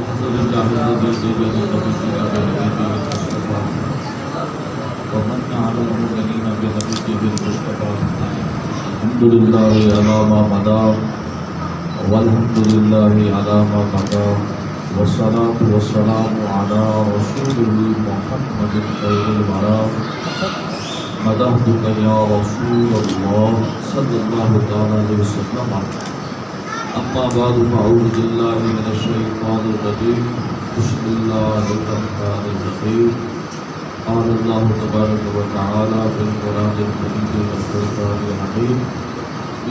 لله الذي زين نبيه بنبيه المصطفى ومن على المؤمنين بنبيه المصطفى. الحمد لله على ما مضى والحمد لله على ما بقى والصلاة والسلام على رسوله محمد خير الورى. مدحتك يا رسول الله صلى الله عليه وسلم. أما بعد فأعوذ بالله من الشيطان الرجيم. بسم الله الرحمن الرحيم. قال الله تبارك وتعالى في القرآن الكريم والفرقان الحميد.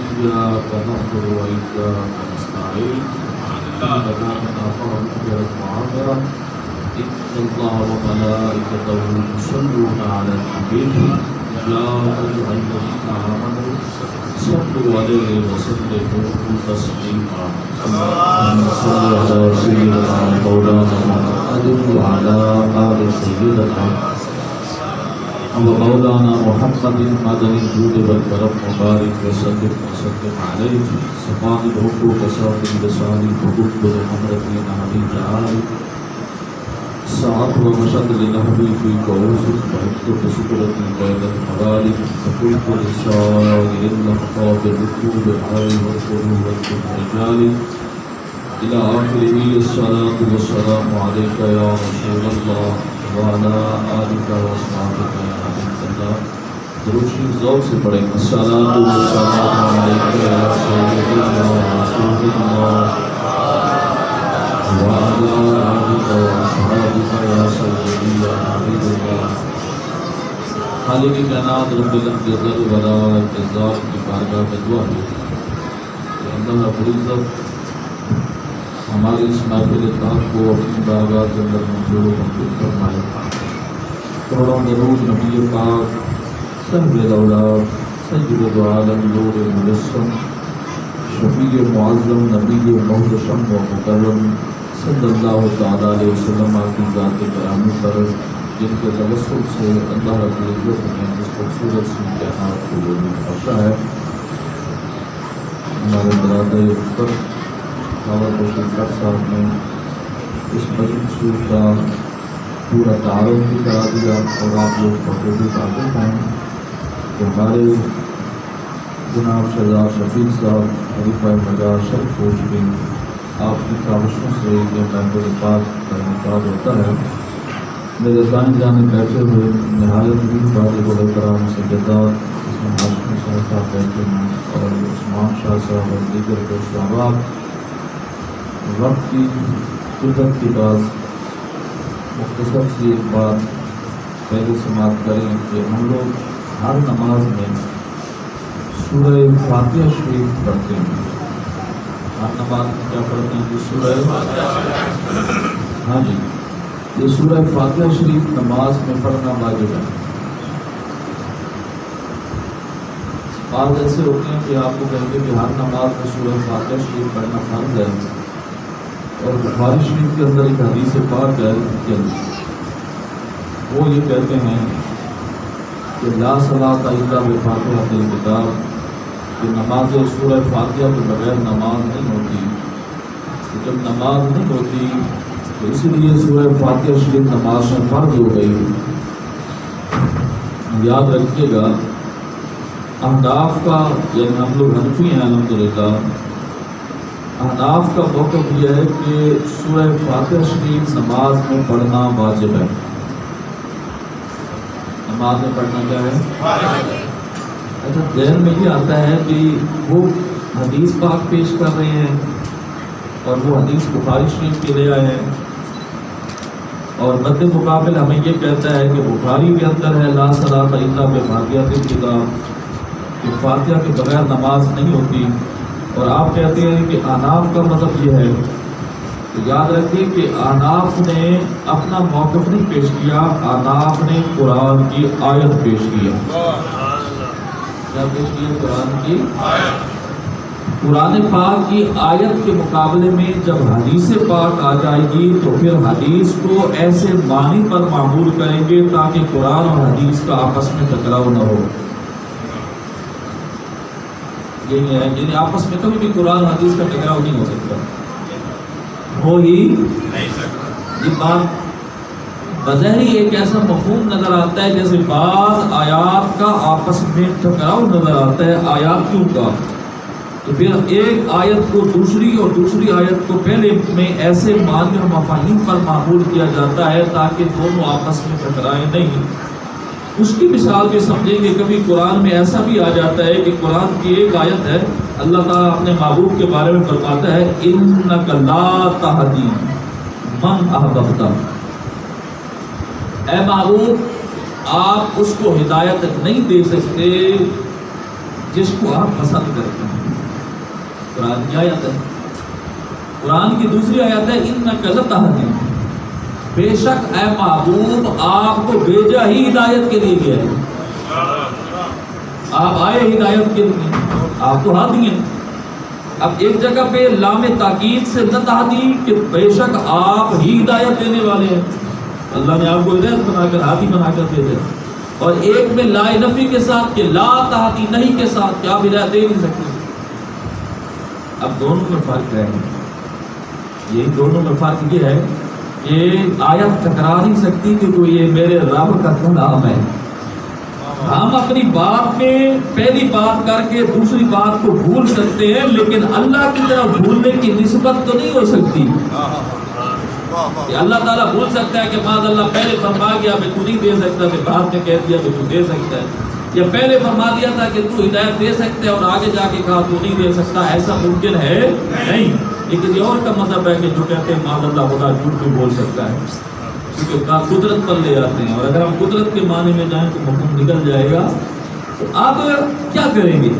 إياك نعبد وإياك نستعين. اهدنا صراط المعافرة. إن الله وملائكته يصلون على النبي يا أيها الذين آمنوا صلوا عليه وسلموا تسليما. اللهم صل على سيدنا مولانا محمد وعلى آل سيدنا ومولانا محمد مدني الجود والكرم مبارك وسلم عليه. سبحان الحقوق صافي لساني حقوق بحمرتي نبي تعالى ساعت ومشد لنهبي في كوز وحفظ بسكرة بين المغالب فقلت للسائل اللقطات بالركوب الحي والقلوب والرجال إلى آخره. الصلاة والسلام عليك يا رسول الله وعلى آلك وأصحابك يا حبيب الله. درود شریف ذوق سے پڑھیں. الصلاة والسلام عليك يا سيدنا رسول الله وعلى آلك وأصحابك يا سيدي يا حبيب الله. خالق کائنات رب العزت ولا الجزاء کی بارگاہ میں دعا ہے کہ اللہ رب العزت ہماری اس محفل طاعت کو اپنی بارگاہ کے اندر منظور و مقبول فرمائے. کروڑوں درود نبی پاک صاحب الاولاد سید العالم نور مجسم شفیع معظم نبی محتشم و مکرم صلی اللہ تعالیٰ علیہ وسلم کی ذات گرامی پر جن کے توسل سے اللہ رب العزت نے اس خوبصورت سی کائنات کو بخشا ہے. ہمارے برادر اختر بابا بشیر صاحب نے اس مجلس کا پورا تعارف بھی کرا دیا اور آپ لوگ پڑھے بھی واقف ہیں کہ ہمارے جناب شہزاد شفیق صاحب خلیفہ مجاز شرف کوشبی آپ کی کاوشوں سے یہ محفل پاک کا انعقاد ہوتا ہے. میرے دائیں جانے بیٹھے ہوئے نہایت بھی واجب الکرام سے جداد اس میں ہاشمی شاہ صاحب بیٹھے ہیں اور عثمان شاہ صاحب اور دیگر دوست احباب. وقت کی قدرت کے بعد مختصر سی ایک بات پہلے سماعت کریں کہ ہم لوگ ہر نماز میں سورہ فاتحہ شریف پڑھتے ہیں. ہر نماز میں کیا پڑھتے ہیں؟ سورہ ہاں جی یہ سورہ فاتحہ شریف نماز میں پڑھنا واجب ہے. بعض ایسے ہوتے ہیں کہ آپ کو کہیں گے کہ ہر نماز میں سورہ فاتحہ شریف پڑھنا فرض ہے اور بخاری شریف کے اندر ایک حدیث پاک ہے کہ وہ یہ کہتے ہیں کہ لا صلاۃ الا بفاتحۃ الکتاب کہ نماز سورہ فاتحہ کے بغیر نماز نہیں ہوتی. جب نماز نہیں ہوتی تو اس لیے سورہ فاتحہ شریف نماز میں فرض ہو گئی. یاد رکھیے گا احناف کا یعنی ہم لوگ حنفی ہیں الحمدللہ. احناف کا موقف یہ ہے کہ سورہ فاتحہ شریف نماز میں پڑھنا واجب ہے. نماز میں پڑھنا کیا ہے؟ اچھا ذہن میں یہ آتا ہے کہ وہ حدیث پاک پیش کر رہے ہیں اور وہ حدیث بخاری شریف کے لے آئے ہیں اور مد مقابل ہمیں یہ کہتا ہے کہ بخاری کے اندر ہے لا صلاۃ الا بفاتحۃ الکتاب کہ فاتحہ کے بغیر نماز نہیں ہوتی. اور آپ کہتے ہیں کہ احناف کا مذہب یہ ہے. تو یاد رکھیے کہ احناف نے اپنا موقف نہیں پیش کیا، احناف نے قرآن کی آیت پیش کیا. کیا پیش کیا؟ قرآن کی آیت. قرآن پاک کی آیت کے مقابلے میں جب حدیث پاک آ جائے گی تو پھر حدیث کو ایسے معنی پر معمول کریں گے تاکہ قرآن اور حدیث کا آپس میں ٹکراؤ نہ ہو. یعنی آپس میں کبھی بھی قرآن حدیث کا ٹکراؤ نہیں ہو سکتا. ہو ہی یہ بات بظاہری ایک ایسا مفہوم نظر آتا ہے جیسے بعض آیات کا آپس میں ٹکراؤ نظر آتا ہے آیاتوں کا، تو پھر ایک آیت کو دوسری اور دوسری آیت کو پہلے میں ایسے معنی اور مفاہیم پر معمول کیا جاتا ہے تاکہ دونوں آپس میں ٹکرائیں نہیں۔ اس کی مثال بھی سمجھیں کہ کبھی قرآن میں ایسا بھی آ جاتا ہے کہ قرآن کی ایک آیت ہے، اللہ تعالیٰ اپنے محبوب کے بارے میں فرماتا ہے اِنَّكَ لَا تَهْدِي مَنْ أَحْبَبْتَ، اے محبوب آپ اس کو ہدایت نہیں دے سکتے جس کو آپ پسند کرتے ہیں۔ قرآن کی آیت ہے، قرآن کی دوسری آیت ہے اِنَّكَ لَتَهْدِي، بے شک اے محبوب آپ کو بھیجا ہی ہدایت کے لیے گیا ہے، آپ آئے ہدایت کے لیے، آپ تو ہادی ہیں۔ اب ایک جگہ پہ لام تاکید سے نہ تہدی کہ بے شک آپ ہی ہدایت دینے والے ہیں، اللہ نے آپ کو ہدایت بنا کر ہادی بنا کر دے دے، اور ایک میں لا نفی کے ساتھ کہ لا تہدی نہیں کے ساتھ کہ آپ ہدایت دے نہیں سکتے۔ اب دونوں میں فرق ہے، یہ دونوں میں فرق یہ ہے کہ آیت ٹکرا نہیں سکتی کیونکہ یہ میرے رب کا کلام ہے۔ ہم اپنی بات میں پہلی بات کر کے دوسری بات کو بھول سکتے ہیں، لیکن اللہ کی طرف بھولنے کی نسبت تو نہیں ہو سکتی کہ اللہ تعالیٰ بھول سکتا ہے کہ معاذ اللہ پہلے فرما گیا میں تو نہیں دے سکتا، پھر بعد میں کہہ دیا کہ تو دے سکتا ہے، یا پہلے فرما دیا تھا کہ تو ہدایت دے سکتا ہے اور آگے جا کے کہا تو نہیں دے سکتا۔ ایسا ممکن ہے نہیں۔ یہ کسی اور کا مذہب ہے کہ جو کہتے ہیں معاذ اللہ خدا جھوٹ بھی بول سکتا ہے، کیونکہ قدرت پر لے آتے ہیں، اور اگر ہم قدرت کے معنی میں جائیں تو مفہوم نکل جائے گا۔ تو آپ کیا کریں گے؟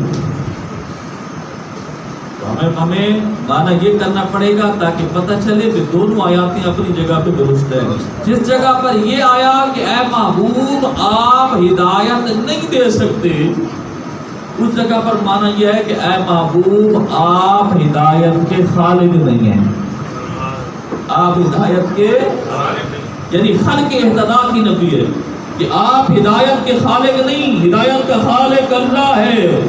تو ہمیں معنی یہ کرنا پڑے گا تاکہ پتہ چلے کہ دونوں آیاتیں اپنی جگہ پہ درست ہیں۔ جس جگہ پر یہ آیا کہ اے محبوب آپ ہدایت نہیں دے سکتے، اس جگہ پر معنی یہ ہے کہ اے محبوب آپ ہدایت کے خالق نہیں ہیں، آپ ہدایت کے یعنی خلق اہتدا کی نفی ہے کہ آپ ہدایت کے خالق نہیں، ہدایت کا خالق اللہ ہے۔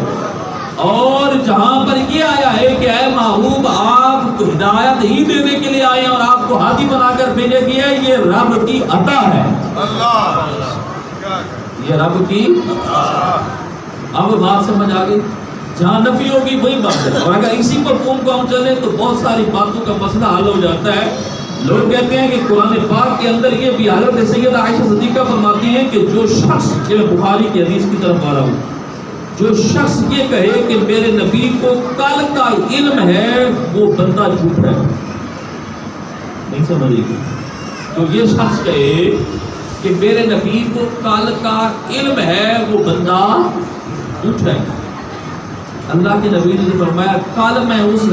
اور جہاں پر یہ آیا ہے کہ اے محبوب آپ ہدایت ہی دینے کے لیے آئے ہیں اور آپ کو ہادی بنا کر بھیجے گئے، یہ رب کی عطا ہے، یہ رب کی۔ اب بات سمجھ آ گئی؟ جہاں نفی ہوگی وہی بات ہے، اور اگر اسی مفہوم کو ہم چلیں تو بہت ساری باتوں کا مسئلہ حل ہو جاتا ہے۔ لوگ کہتے ہیں کہ قرآن پاک کے اندر یہ بھی حضرت سیدہ عائشہ صدیقہ فرماتی ہیں کہ جو شخص، یہ بخاری کی حدیث کی طرف آ رہا ہوں، جو شخص یہ کہے کہ میرے نبی کو کل کا علم ہے وہ بندہ جھوٹ ہے، نہیں سمجھے گی؟ تو یہ شخص کہے کہ میرے نبی کو کل کا علم ہے وہ بندہ جھوٹ ہے۔ اللہ کے نبی نے فرمایا کل میں اس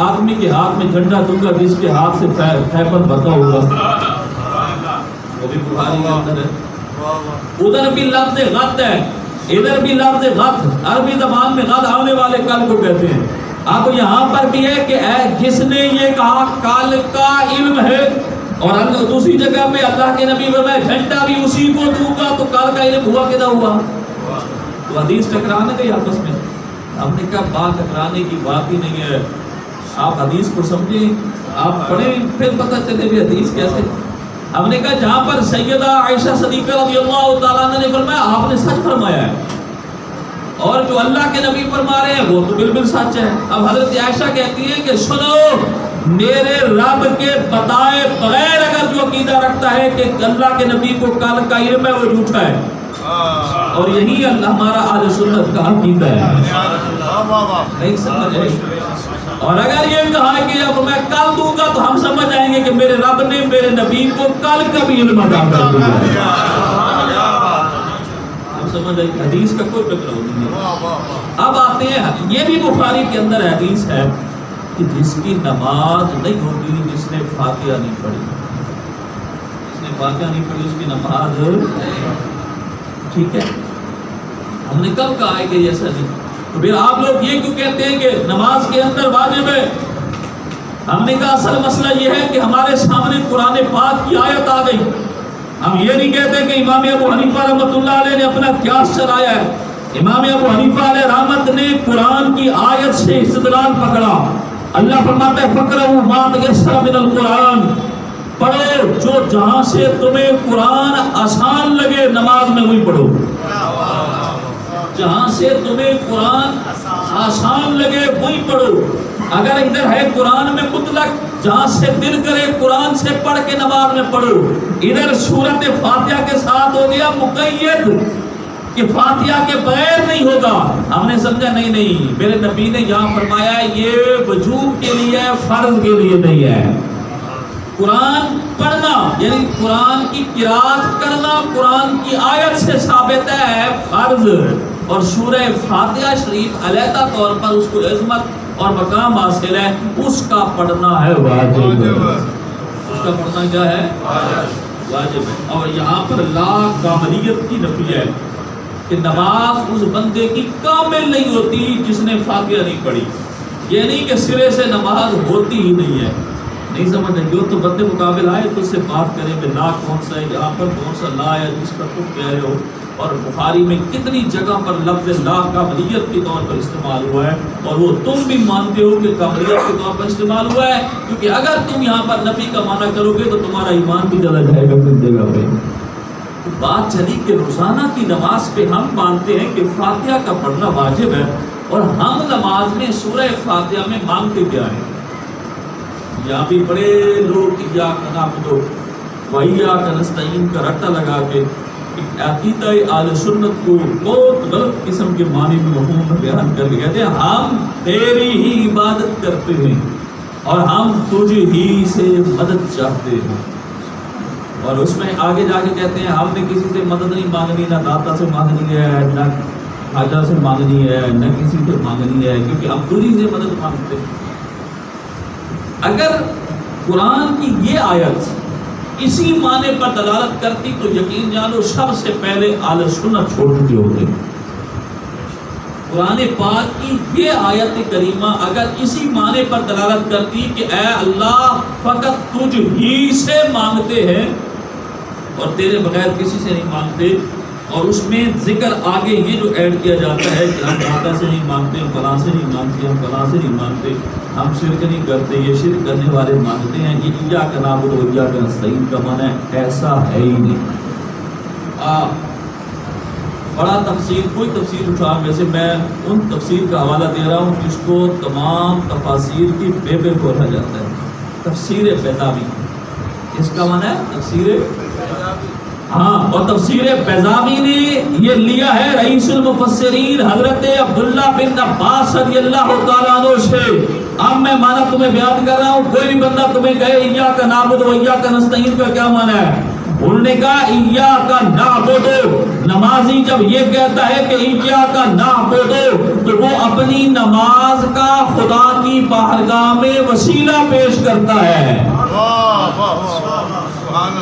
آدمی کے ہاتھ میں جھنڈا دوں گا جس کے ہاتھ سے پیپر بھرتا ہوگا، وہ بھی بخاری کے اندر ہے۔ ادھر بھی لفظ غد ہے، ادھر بھی لفظ غد، عربی زبان میں غد آنے والے کل کو کہتے ہیں۔ اب یہاں پر بھی ہے کہ جس نے یہ کہا کل کا علم ہے، اور دوسری جگہ پہ اللہ کے نبی فرمایا جھنڈا بھی اسی کو دوں گا، تو کل کا علم ہوا کدھر ہوا؟ تو حدیث ٹکرانے گئی آپس میں۔ ہم نے کہا بات ٹکرانے کی بات ہی نہیں ہے، آپ حدیث کو سمجھیں، آپ پڑھیں، پھر پتہ چلے بھی حدیث کیسے۔ ہم نے کہا جہاں پر سیدہ عائشہ صدیقہ رضی اللہ تعالیٰ عنہ نے فرمایا آپ نے سچ فرمایا ہے، اور جو اللہ کے نبی فرما رہے ہیں وہ تو بالکل سچ ہے۔ اب حضرت عائشہ کہتی ہے کہ سنو، میرے رب کے بتائے بغیر اگر جو عقیدہ رکھتا ہے کہ اللہ کے نبی کو کل کا علم ہے وہ جھوٹا ہے، اور یہی اللہ ہمارا اہل سنت کا عقیدہ ہے، نہیں سمجھ آئی؟ اور اگر یہ کہا کہ اب میں کل دوں گا تو ہم سمجھ آئیں گے کہ میرے رب نے میرے نبی کو کل کا بھی علم عطا کر دیا۔ ہم سمجھ آئی؟ حدیث کا کوئی ٹکراؤ نہیں ہے۔ اب آتے ہیں، یہ بھی بخاری کے اندر حدیث ہے کہ جس کی نماز نہیں ہوگی جس نے فاتحہ نہیں پڑھی، جس نے فاتحہ نہیں پڑھی اس کی نماز ٹھیک ہے۔ ہم نے کب کہا ہے کہ ایسا نہیں؟ تو پھر آپ لوگ یہ کیوں کہتے ہیں کہ نماز کے اندر واجب ہے؟ ہم نے کہا اصل مسئلہ یہ ہے کہ ہمارے سامنے قرآن پاک کی آیت آ گئی، ہم یہ نہیں کہتے کہ امام ابو حنیفہ رحمۃ اللہ علیہ نے اپنا قیاس چلایا ہے۔ امام ابو حنیفہ علیہ رحمت نے قرآن کی آیت سے استدلال پکڑا، اللہ فرماتا ہے فقرؤ ما تیسر من القرآن، پڑھو جو جہاں سے تمہیں قرآن آسان لگے نماز میں وہی پڑھو، جہاں سے تمہیں قرآن آسان لگے وہی پڑھو۔ اگر ادھر ہے قرآن میں مطلق، جہاں سے دل کرے قرآن سے پڑھ کے نماز میں پڑھو، ادھر سورت فاتحہ کے ساتھ ہو گیا مقید کہ فاتحہ کے بغیر نہیں ہوگا۔ ہم نے سمجھا نہیں، میرے نبی نے یہاں فرمایا یہ وجوب کے لیے ہے، فرض کے لیے نہیں ہے۔ قرآن پڑھنا یعنی قرآن کی قرات کرنا قرآن کی آیت سے ثابت ہے فرض، اور سورہ فاتحہ شریف علیحدہ طور پر اس کو عظمت اور مقام حاصل ہے، اس کا پڑھنا ہے واجب، اس کا پڑھنا کیا ہے واجب ہے۔ اور یہاں پر لا کاملیت کی نفی ہے کہ نماز اس بندے کی کامل نہیں ہوتی جس نے فاتحہ نہیں پڑھی، یہ نہیں کہ سرے سے نماز ہوتی ہی نہیں ہے، نہیں سمجھ رہے، جو تو بندے مقابل آئے تو اس سے بات کریں کہ لا کون سا ہے، یہاں پر کون سا لا ہے جس کا تم کہہ رہے ہو، اور بخاری میں کتنی جگہ پر لفظ لا کاملیت کے طور پر استعمال ہوا ہے، اور وہ تم بھی مانتے ہو کہ کاملیت کے طور پر استعمال ہوا ہے، کیونکہ اگر تم یہاں پر نفی کا معنی کرو گے تو تمہارا ایمان بھی چلا جائے گا کس جگہ پہ۔ بات چلی کہ روزانہ کی نماز پہ ہم مانتے ہیں کہ فاتحہ کا پڑھنا واجب ہے، اور ہم نماز میں سورہ فاتحہ میں مانگتے کیا ہیں؟ یہاں بھی بڑے لوگ ایاک نعبد و ایاک نستعین کا رٹا لگا کے عقیدہ اہل سنت کو بہت غلط قسم کے معنی میں مفہوم میں بیان کر کے کہتے ہیں ہم تیری ہی عبادت کرتے ہیں اور ہم تجھ ہی سے مدد چاہتے ہیں، اور اس میں آگے جا کے کہتے ہیں ہم نے کسی سے مدد نہیں مانگنی، نہ داتا سے مانگنی ہے، نہ خواجہ سے مانگنی ہے، نہ کسی سے مانگنی ہے، کیونکہ ہم تجھ ہی سے مدد مانگتے ہیں۔ اگر قرآن کی یہ آیت اسی معنی پر دلالت کرتی تو یقین جانو سب سے پہلے اہل سنت چھوڑ چکے ہوتے۔ قرآن پاک کی یہ آیت کریمہ اگر اسی معنی پر دلالت کرتی کہ اے اللہ فقط تجھ ہی سے مانگتے ہیں اور تیرے بغیر کسی سے نہیں مانگتے، اور اس میں ذکر آگے یہ جو ایڈ کیا جاتا ہے کہ ہم داتا سے نہیں مانگتے، ہم فلاں سے نہیں مانگتے، ہم فلاں سے نہیں مانگتے، ہم شرک نہیں کرتے، یہ شرک کرنے والے مانگتے ہیں، یہ ایاک نعبد و ایاک نستعین کا معنی ایسا ہے ہی نہیں۔ بڑا تفسیر کوئی تفسیر اٹھا، ویسے میں ان تفسیر کا حوالہ دے رہا ہوں جس کو تمام تفاسیر کی بیبے کہا جاتا ہے، تفسیر بیضاوی، اس کا معنی ہے تفسیر ہاں، اور تفسیر بیضاوی نے یہ لیا ہے رئیس المفسرین حضرت عبداللہ بن عباس رضی اللہ تعالیٰ عنہ سے۔ اب میں معنی تمہیں بیان کر رہا ہوں، کوئی بھی بندہ تمہیں کہے ایاک نعبد و ایاک نستعین کا کیا معنی ہے، انہوں نے کہا ایاک نعبد، نمازی جب یہ کہتا ہے کہ ایاک نعبد تو وہ اپنی نماز کا خدا کی بارگاہ میں وسیلہ پیش کرتا ہے،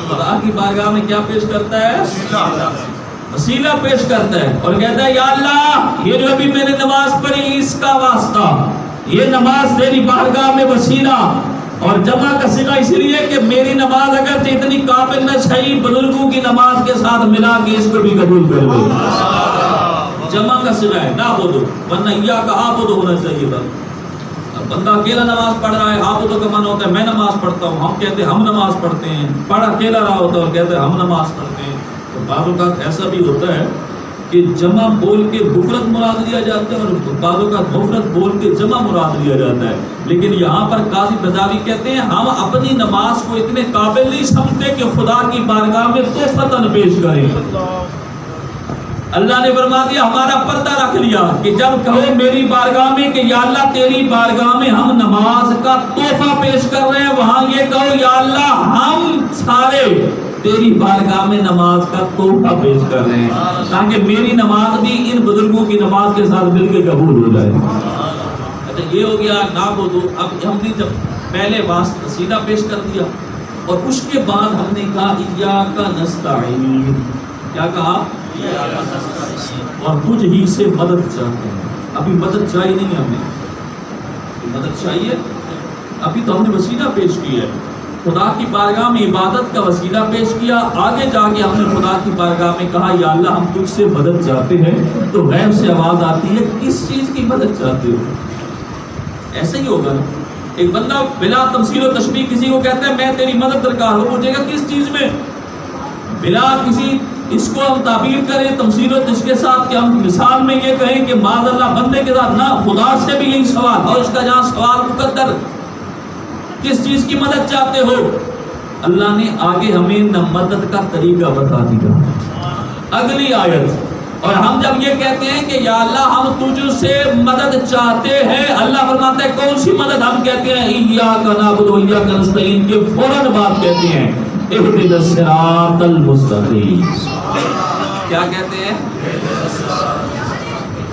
خدا کی بارگاہ میں کیا پیش کرتا ہے، وسیلہ پیش کرتا ہے، اور کہتا ہے یا اللہ یہ جو ابھی میں نے نماز پڑھی اس کا واسطہ، یہ نماز تیری بارگاہ میں وسیلہ، اور جمع کا صیغہ اس لیے کہ میری نماز اگر اتنی قابل نہ صحیح بزرگوں کی نماز کے ساتھ ملا کے اس کو بھی قبول کر لو، جمع کا صیغہ ہے نہ بولو، ورنہ ایاک عابد ہونا چاہیے تھا۔ بندہ اکیلا نماز پڑھ رہا ہے، عابد کا معنی ہوتا ہے میں نماز پڑھتا ہوں، ہم کہتے ہیں ہم نماز پڑھتے ہیں، پڑھ اکیلا رہا ہوتا ہے اور کہتے ہیں ہم نماز پڑھتے ہیں۔ تو بعض اوقات ایسا بھی ہوتا ہے کہ جمع بول کے مفرد مراد لیا جاتا ہے اور بعض اوقات مفرد بول کے جمع مراد لیا جاتا ہے، لیکن یہاں پر قاضی بیضاوی کہتے ہیں ہم اپنی نماز کو اتنے قابل نہیں سمجھتے کہ خدا کی بارگاہ میں تحفتاً پیش کریں۔ اللہ نے فرما دیا ہمارا پردہ رکھ لیا کہ جب کہو میری بارگاہ میں کہ یا اللہ تیری بارگاہ میں ہم نماز کا تحفہ پیش کر رہے ہیں، وہاں یہ کہو یا اللہ ہم سارے تیری بارگاہ میں نماز کا تحفہ پیش کر رہے ہیں، تاکہ میری نماز بھی ان بزرگوں کی نماز کے ساتھ مل کے قبول ہو جائے۔ اچھا یہ ہو گیا نعبد، اب ہم نے جب پہلے وسیلہ پیش کر دیا اور اس کے بعد ہم نے کہا ایاک نستعین، کیا کہا، اور تجھ ہی سے مدد چاہتے ہیں۔ ابھی مدد چاہیے نہیں، ہمیں مدد چاہیے، ابھی تو ہم نے وسیلہ پیش کیا ہے، خدا کی بارگاہ میں عبادت کا وسیلہ پیش کیا، آگے جا کے ہم نے خدا کی بارگاہ میں کہا یا اللہ ہم تجھ سے مدد چاہتے ہیں، تو غیب سے آواز آتی ہے کس چیز کی مدد چاہتے ہو، ایسا ہی ہوگا نا، ایک بندہ بلا تمثیل و تشبیہ کسی کو کہتا ہے میں تیری مدد درکار ہوں، پوچھے گا کس چیز میں؟ بلا کسی اس کو ہم تعبیر کریں تمثیل و تشبیہ کے ساتھ کہ ہم مثال میں یہ کہیں کہ معاذ اللہ بندے کے ساتھ، نہ خدا سے بھی یہی سوال، اور اس کا جہاں سوال مقدر کس چیز کی مدد چاہتے ہو؟ اللہ نے آگے ہمیں نہ مدد کا طریقہ بتا دیا۔ اگلی آیت، اور ہم جب یہ کہتے ہیں کہ یا اللہ ہم تجھ سے مدد چاہتے ہیں، اللہ فرماتا ہے کون سی مدد؟ ہم کہتے ہیں ایاک نعبد و ایاک نستعین کے فوراً بعد کہتے ہیں اہدنا الصراط المستقیم۔ کیا کہتے ہیں؟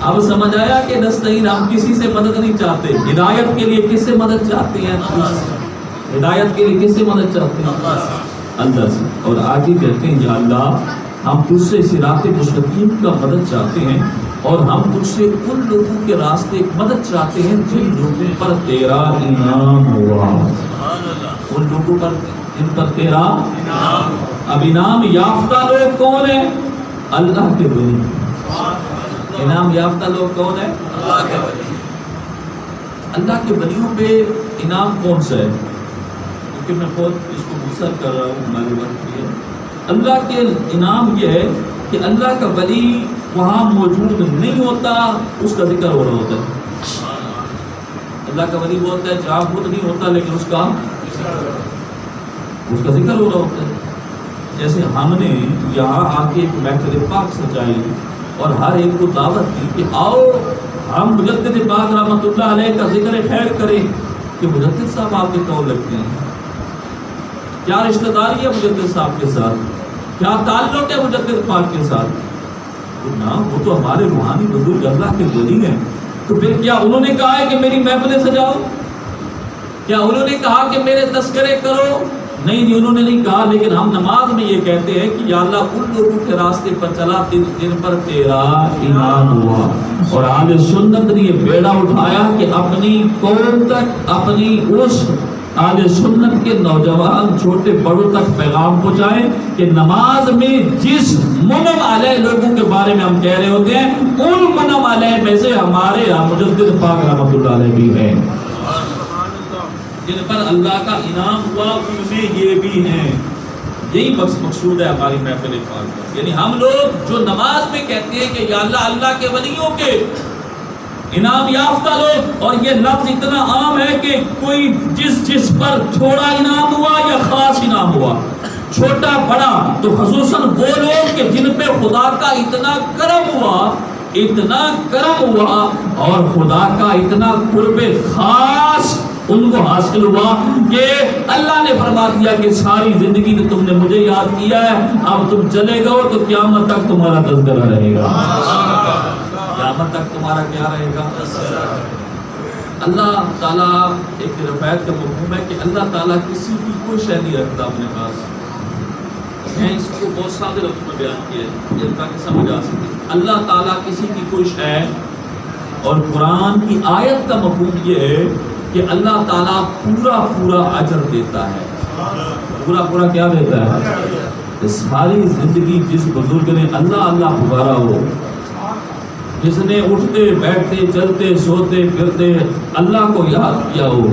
اب سمجھ آیا کہ نستعین ہم کسی سے مدد نہیں چاہتے، ہدایت کے لیے کس سے مدد چاہتے ہیں؟ ہدایت کے لیے کس سے مدد چاہتے ہیں؟ اللہ سے۔ اور آگے کہتے ہیں یا اللہ ہم تجھ سے صراط مستقیم کا مدد چاہتے ہیں، اور ہم تجھ سے ان لوگوں کے راستے مدد چاہتے ہیں جن لوگوں پر تیرا انعام ہوا، ان لوگوں پر جن پر تیرا اب انعام یافتہ لوگ کون ہیں؟ اللہ کے ولی۔ انعام یافتہ لوگ کون ہیں؟ اللہ کے ولی۔ اللہ کے ولیوں پہ انعام کون سا ہے؟ کیونکہ میں خود اس کو مصر کر رہا ہوں، ہمارے وقت کی ہے۔ اللہ کے انعام یہ ہے کہ اللہ کا ولی وہاں موجود نہیں ہوتا، اس کا ذکر ہو رہا ہوتا ہے۔ اللہ کا ولی وہ ہوتا ہے جہاں خود نہیں ہوتا لیکن اس کا ذکر ہو رہا ہوتا ہے۔ جیسے ہم نے یہاں آ کے ایک محفل پاک سجائی اور ہر ایک کو دعوت دی کہ آؤ ہم مجدد پاک رحمۃ اللہ علیہ کا ذکر خیر کریں، کہ مجدد صاحب آپ کے کون لگتے ہیں؟ کیا رشتہ داری ہے مجدد صاحب کے ساتھ؟ کیا تعلق ہے مجدد پاک کے ساتھ؟ نہ، وہ تو ہمارے روحانی بزرگ اللہ کے ولی ہیں۔ تو پھر کیا انہوں نے کہا ہے کہ میری محفلیں سجاؤ؟ کیا انہوں نے کہا کہ میرے تذکرے کرو؟ نہیں، انہوں نے نہیں کہا، لیکن ہم نماز میں یہ کہتے ہیں کہ یا اللہ ان لوگوں کے راستے پر چلا جن پر تیرا انعام ہوا۔ اور اہل سنت نے یہ بیڑا اٹھایا کہ اپنی قوم تک، اپنی اس اہل سنت کے نوجوان چھوٹے بڑوں تک پیغام پہنچائیں کہ نماز میں جس منم علیہ لوگوں کے بارے میں ہم کہہ رہے ہوتے ہیں، ان منم علیہ میں سے ہمارے مجدد پاک رحمۃ اللہ علیہ بھی ہیں، جن پر اللہ کا انعام ہوا، ان میں یہ بھی ہیں۔ یہی مقصود ہے ہماری محفل پاک کا، یعنی ہم لوگ جو نماز میں کہتے ہیں کہ یا اللہ اللہ کے ولیوں کے انعام یافتہ لوگ، اور یہ لفظ اتنا عام ہے کہ کوئی جس پر تھوڑا انعام ہوا یا خاص انعام ہوا، چھوٹا بڑا، تو خصوصاً وہ لوگ کہ جن پہ خدا کا اتنا کرم ہوا، اتنا کرم ہوا اور خدا کا اتنا قرب خاص ان کو حاصل ہوا کہ اللہ نے فرما دیا کہ ساری زندگی میں تم نے مجھے یاد کیا ہے، اب تم چلے گا تو قیامت تک تمہارا تذکرہ رہے گا، قیامت تک تمہارا کیا رہے گا؟ اللہ تعالیٰ ایک رفعت کا مفہوم ہے کہ اللہ تعالیٰ کسی کی کوئی شے نہیں رکھتا اپنے پاس۔ میں اس کو بہت سادے لفظ میں بیان کیا ہے تاکہ سمجھ آ سکے۔ اللہ تعالیٰ کسی کی کوئی شے، اور قرآن کی آیت کا مفہوم یہ ہے کہ اللہ تعالیٰ پورا اجر دیتا ہے۔ پورا کیا دیتا ہے؟ ساری زندگی جس بزرگ نے اللہ اللہ پکارا ہو، جس نے اٹھتے بیٹھتے چلتے سوتے پھرتے اللہ کو یاد کیا ہو،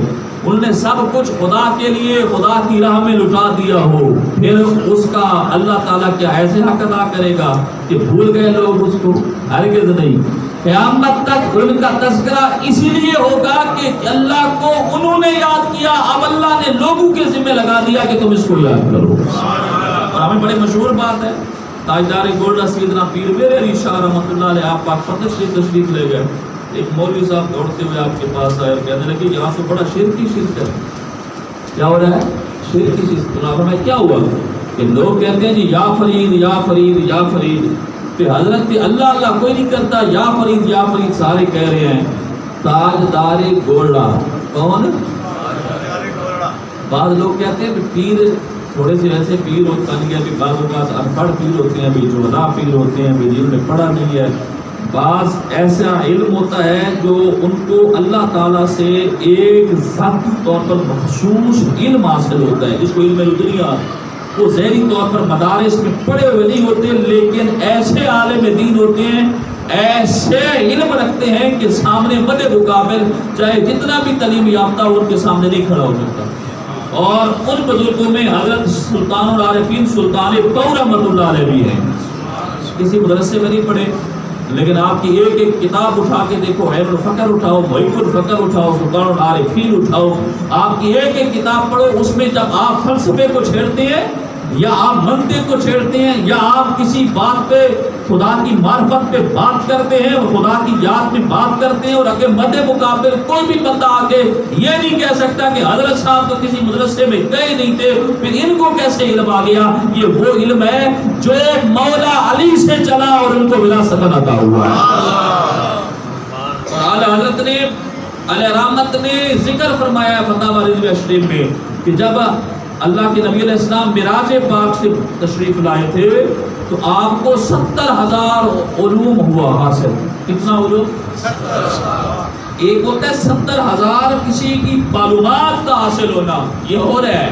انہوں نے سب کچھ خدا کے لیے خدا کی راہ میں لٹا دیا ہو، پھر اس کا اللہ تعالیٰ کیا ایسے حق ادا کرے گا کہ بھول گئے لوگ اس کو؟ ہرگز نہیں۔ قیامت تک ان کا تذکرہ اسی لیے ہوگا کہ اللہ کو انہوں نے یاد کیا، اب اللہ نے لوگوں کے ذمہ لگا دیا کہ تم اس کو یاد کرو۔ اور ہمیں بڑی مشہور بات ہے، تاجدار گولڈا سیدنا پیر میرے علی شاہ رحمۃ اللہ علیہ آپ پاک فتح شریف تشریف لے گئے، ایک مولوی صاحب دوڑتے ہوئے آپ کے پاس آئے اور کہنے لگے یہاں سے بڑا شرک ہے۔ کیا ہو رہا ہے؟ شرک۔ میں کیا ہوا کہ لوگ کہتے ہیں جی یا فرید یا فرید یا فرید، کہ حضرت اللہ اللہ کوئی نہیں کرتا، یا فرید سارے کہہ رہے ہیں۔ تاجدار گولڈا کون؟ بعض لوگ کہتے ہیں پیر تھوڑے سے ایسے پیر ہوتا نہیں ہے، بعض اوقات انپڑھ پیر ہوتے ہیں، بھی جوہلا پیر ہوتے ہیں، بھی جنہوں نے پڑھا نہیں ہے۔ بعض ایسا علم ہوتا ہے جو ان کو اللہ تعالیٰ سے ایک ذاتی طور پر مخصوص علم حاصل ہوتا ہے، جس کو علم دنیا، وہ ذہنی طور پر مدارس میں پڑھے ہوئے نہیں ہوتے، لیکن ایسے عالم دین ہوتے ہیں ایسے علم رکھتے ہیں کہ سامنے مد مقابل چاہے جتنا بھی تعلیم یافتہ ہو ان کے سامنے نہیں کھڑا ہو سکتا۔ اور ان بزرگوں میں حضرت سلطان العارفین سلطان پور رحمۃ اللہ علیہ بھی ہیں، کسی مدرسے میں نہیں پڑھے، لیکن آپ کی ایک ایک کتاب اٹھا کے دیکھو، عین الفقر اٹھاؤ، محب الفقر اٹھاؤ، سلطان العارفین اٹھاؤ، آپ کی ایک ایک کتاب پڑھو، اس میں جب آپ فلسفے کو چھیڑتے ہیں یا آپ منطق کو چھیڑتے ہیں یا آپ کسی بات پہ خدا کی معرفت پہ بات کرتے ہیں اور خدا کی یاد میں بات کرتے ہیں، اور اگر مد مقابل کوئی بھی بندہ آگے یہ نہیں کہہ سکتا کہ حضرت صاحب تو کسی مدرسے میں گئے نہیں تھے، پھر ان کو کیسے علم آ گیا؟ یہ وہ علم ہے جو مولا علی سے چلا اور ان کو وراثت عطا ہوا ہے۔ اور اعلی حضرت نے علیہ رحمت نے ذکر فرمایا فتاوی رضویہ شریف میں کہ جب اللہ کے نبی علیہ السلام معراج پاک سے تشریف لائے تھے تو آپ کو 70,000 علوم ہوا حاصل۔ کتنا علوم؟ ایک ہوتا ہے 70,000 کسی کی معلومات کا حاصل ہونا، یہ اور ہے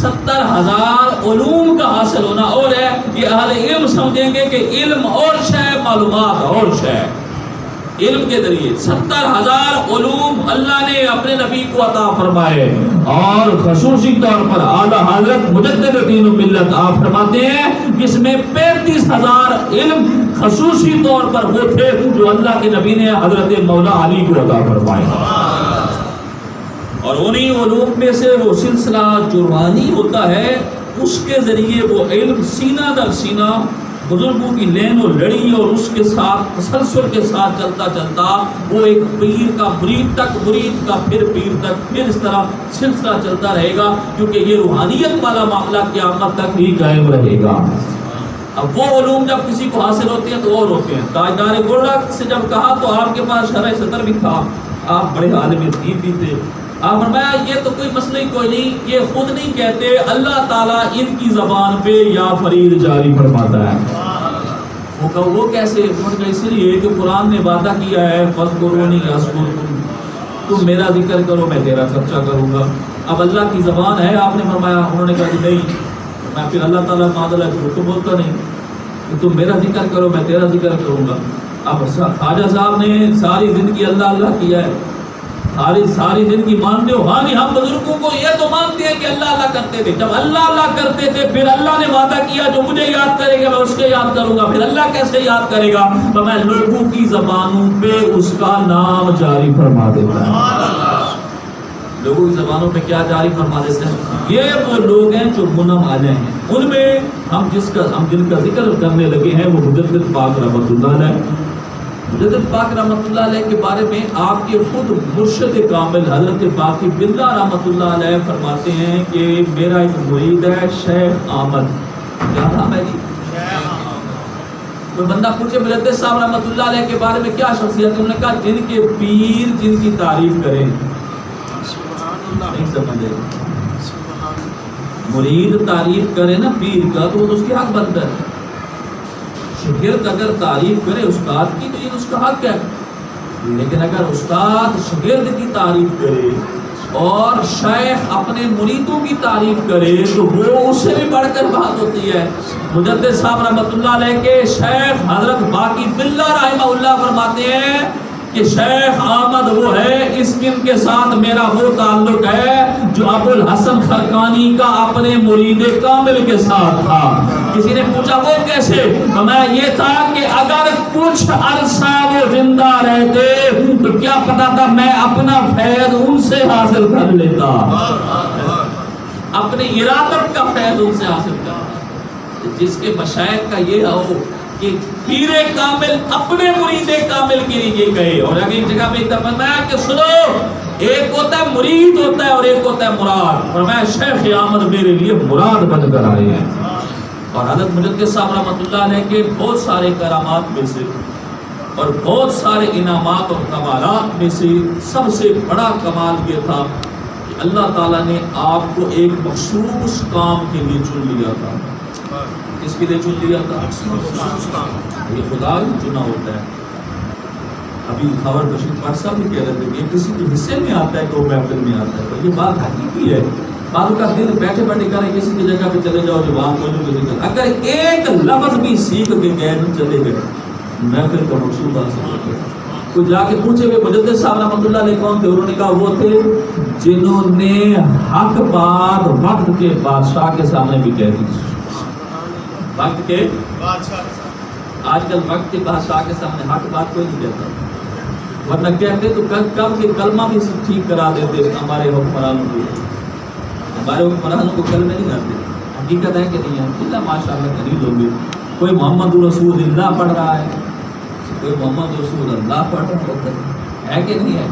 70,000 علوم کا حاصل ہونا اور ہے۔ یہ اہل علم سمجھیں گے کہ علم اور شے، معلومات اور شے۔ علم کے ذریعے 70,000 علوم اللہ نے اپنے نبی کو عطا فرمائے، اور خصوصی طور پر اعلیٰ حضرت مجدد دین و ملت آپ فرماتے ہیں جس میں 35,000 علم خصوصی طور پر وہ تھے جو اللہ کے نبی نے حضرت مولا علی کو عطا فرمائے، اور انہی علوم میں سے وہ سلسلہ جو روحانی ہوتا ہے اس کے ذریعے وہ علم سینہ در سینہ بزرگوں کی لین و لڑی اور اس کے ساتھ تسلسل کے ساتھ چلتا چلتا وہ ایک پیر کا مرید تک، مرید کا پھر پیر تک، پھر اس طرح سلسلہ چلتا رہے گا، کیونکہ یہ روحانیت والا معاملہ قیامت تک ہی قائم رہے گا۔ اب وہ علوم جب کسی کو حاصل ہوتے ہیں تو اور ہوتے ہیں۔ تاجدار گولڈ سے جب کہا تو آپ کے پاس شرح صدر بھی تھا، آپ بڑے عالم دین بھی تھے، آپ فرمایا یہ تو کوئی مسئلہ ہی کوئی نہیں، یہ خود نہیں کہتے، اللہ تعالیٰ ان کی زبان پہ یا فرید جاری فرماتا ہے۔ وہ کہا وہ کیسے؟ اس لیے کہ قرآن نے وعدہ کیا ہے فَاذْكُرُونِي أَذْكُرْكُمْ، تم میرا ذکر کرو میں تیرا خرچہ کروں گا۔ اب اللہ کی زبان ہے، آپ نے فرمایا، انہوں نے کہا کہ نہیں، میں پھر اللہ تعالیٰ معذ جھوٹ تو بولتا نہیں، کہ تم میرا ذکر کرو میں تیرا ذکر کروں گا۔ اب خواجہ صاحب نے ساری زندگی اللہ اللہ کیا ہے، ساری زندگی مانتے ہو؟ ہاں نہیں، ہم بزرگوں کو یہ تو مانتے ہیں کہ اللہ اللہ کرتے تھے، جب اللہ اللہ کرتے تھے پھر اللہ نے وعدہ کیا جو مجھے یاد کرے گا میں اس کے یاد کروں گا، پھر اللہ کیسے یاد کرے گا؟ تو میں لوگوں کی زبانوں پہ اس کا نام جاری فرما دیتا ہوں۔ لوگوں کی زبانوں پہ کیا جاری فرما دیتے ہیں؟ یہ وہ لوگ ہیں جو منم علیہ ہیں، ان میں ہم جن کا ذکر کرنے لگے ہیں وہ مجدد پاک رحمۃ اللہ علیہ۔ مجدد پاک رحمۃ اللہ علیہ کے بارے میں آپ کے خود مرشد کامل حضرت باقی باللہ رحمۃ اللہ علیہ فرماتے ہیں کہ میرا ایک مرید ہے شیخ احمد۔ کیا نام ہے جی؟ کوئی بندہ پوچھے مجدد صاحب رحمۃ اللہ علیہ کے بارے میں کیا شخصیت ہے؟ انہوں نے کہا جن کے پیر جن کی تعریف کریں۔ نہیں سمجھے؟ مرید تعریف کرے نا پیر کا تو وہ اس کے حق بنتا ہے، شاگرد اگر تعریف کرے استاد کی تو یہ اس کا حق ہے، لیکن اگر استاد شاگرد کی تعریف کرے اور شیخ اپنے مریدوں کی تعریف کرے تو وہ اس سے بھی بڑھ کر بات ہوتی ہے۔ مجدد صاحب رحمۃ اللہ علیہ کے شیخ حضرت باقی باللہ رحمہ اللہ فرماتے ہیں کہ شیخ احمد وہ ہے اس جن کے ساتھ میرا وہ تعلق ہے جو ابو الحسن خرقانی کا اپنے مرید کامل کے ساتھ تھا۔ کسی نے پوچھا وہ کیسے؟ میں یہ تھا کہ اگر کچھ عرصہ وہ زندہ رہتے تو کیا پتا تھا میں اپنا فیض ان سے حاصل کر لیتا، اپنی ارادت کا فیض ان سے حاصل کرتا۔ جس کے مشائخ کا یہ ہو کہ پیر کامل اپنے مرید کامل کے لیے کہے، اور اگر ایک جگہ پہ فرمایا کہ سنو ایک ہوتا ہے مرید ہوتا ہے اور ایک ہوتا ہے مراد، فرمایا شیخ احمد میرے لیے مراد بن کر آئے ہیں۔ اور حضرت مجدد صاحب رحمۃ اللہ علیہ کے بہت سارے کرامات میں سے اور بہت سارے انعامات اور کمالات میں سے سب سے بڑا کمال یہ تھا کہ اللہ تعالیٰ نے آپ کو ایک مخصوص کام کے لیے چن لیا تھا۔ اس کے لیے چن لیا تھا، یہ خدا ہی چنا ہوتا ہے۔ ابھی خبر بشیر پاک صاحب بھی کہہ رہے تھے کہ کسی کے حصے میں آتا ہے کہ وہ محفل میں آتا ہے، تو یہ بات حقیقی ہے۔ بعض کا دل بیٹھے بیٹھے کرے کسی کی جگہ پہ چلے جاؤ جو وہاں کوئی نہیں، اگر ایک لفظ بھی سیکھ کے گئے تو چلے گئے، محفل کا مقصود حاصل ہوتا ہے. کوئی جا کے پوچھے کہ مجدد صاحب رحمۃ اللہ علیہ کون تھے؟ انہوں نے کہا وہ تھے جنہوں نے حق بات وقت کے بادشاہ کے سامنے بھی کہہ دی. وقت کے آج کل وقت کے بادشاہ کے سامنے حق بات کوئی نہیں کہتا، ورنہ کہتے تو کب کے کلمہ بھی سب ٹھیک کرا دیتے ہمارے حکمرانوں کو. ہمارے حکمرانوں کو کلمے نہیں آتے. حقیقت ہے کہ نہیں ہے؟ اللہ ماشاء اللہ قریب لوگ. کوئی محمد رسول اللہ پڑھ رہا ہے، کوئی محمد رسول اللہ پڑھ رہا ہے کہ نہیں ہے؟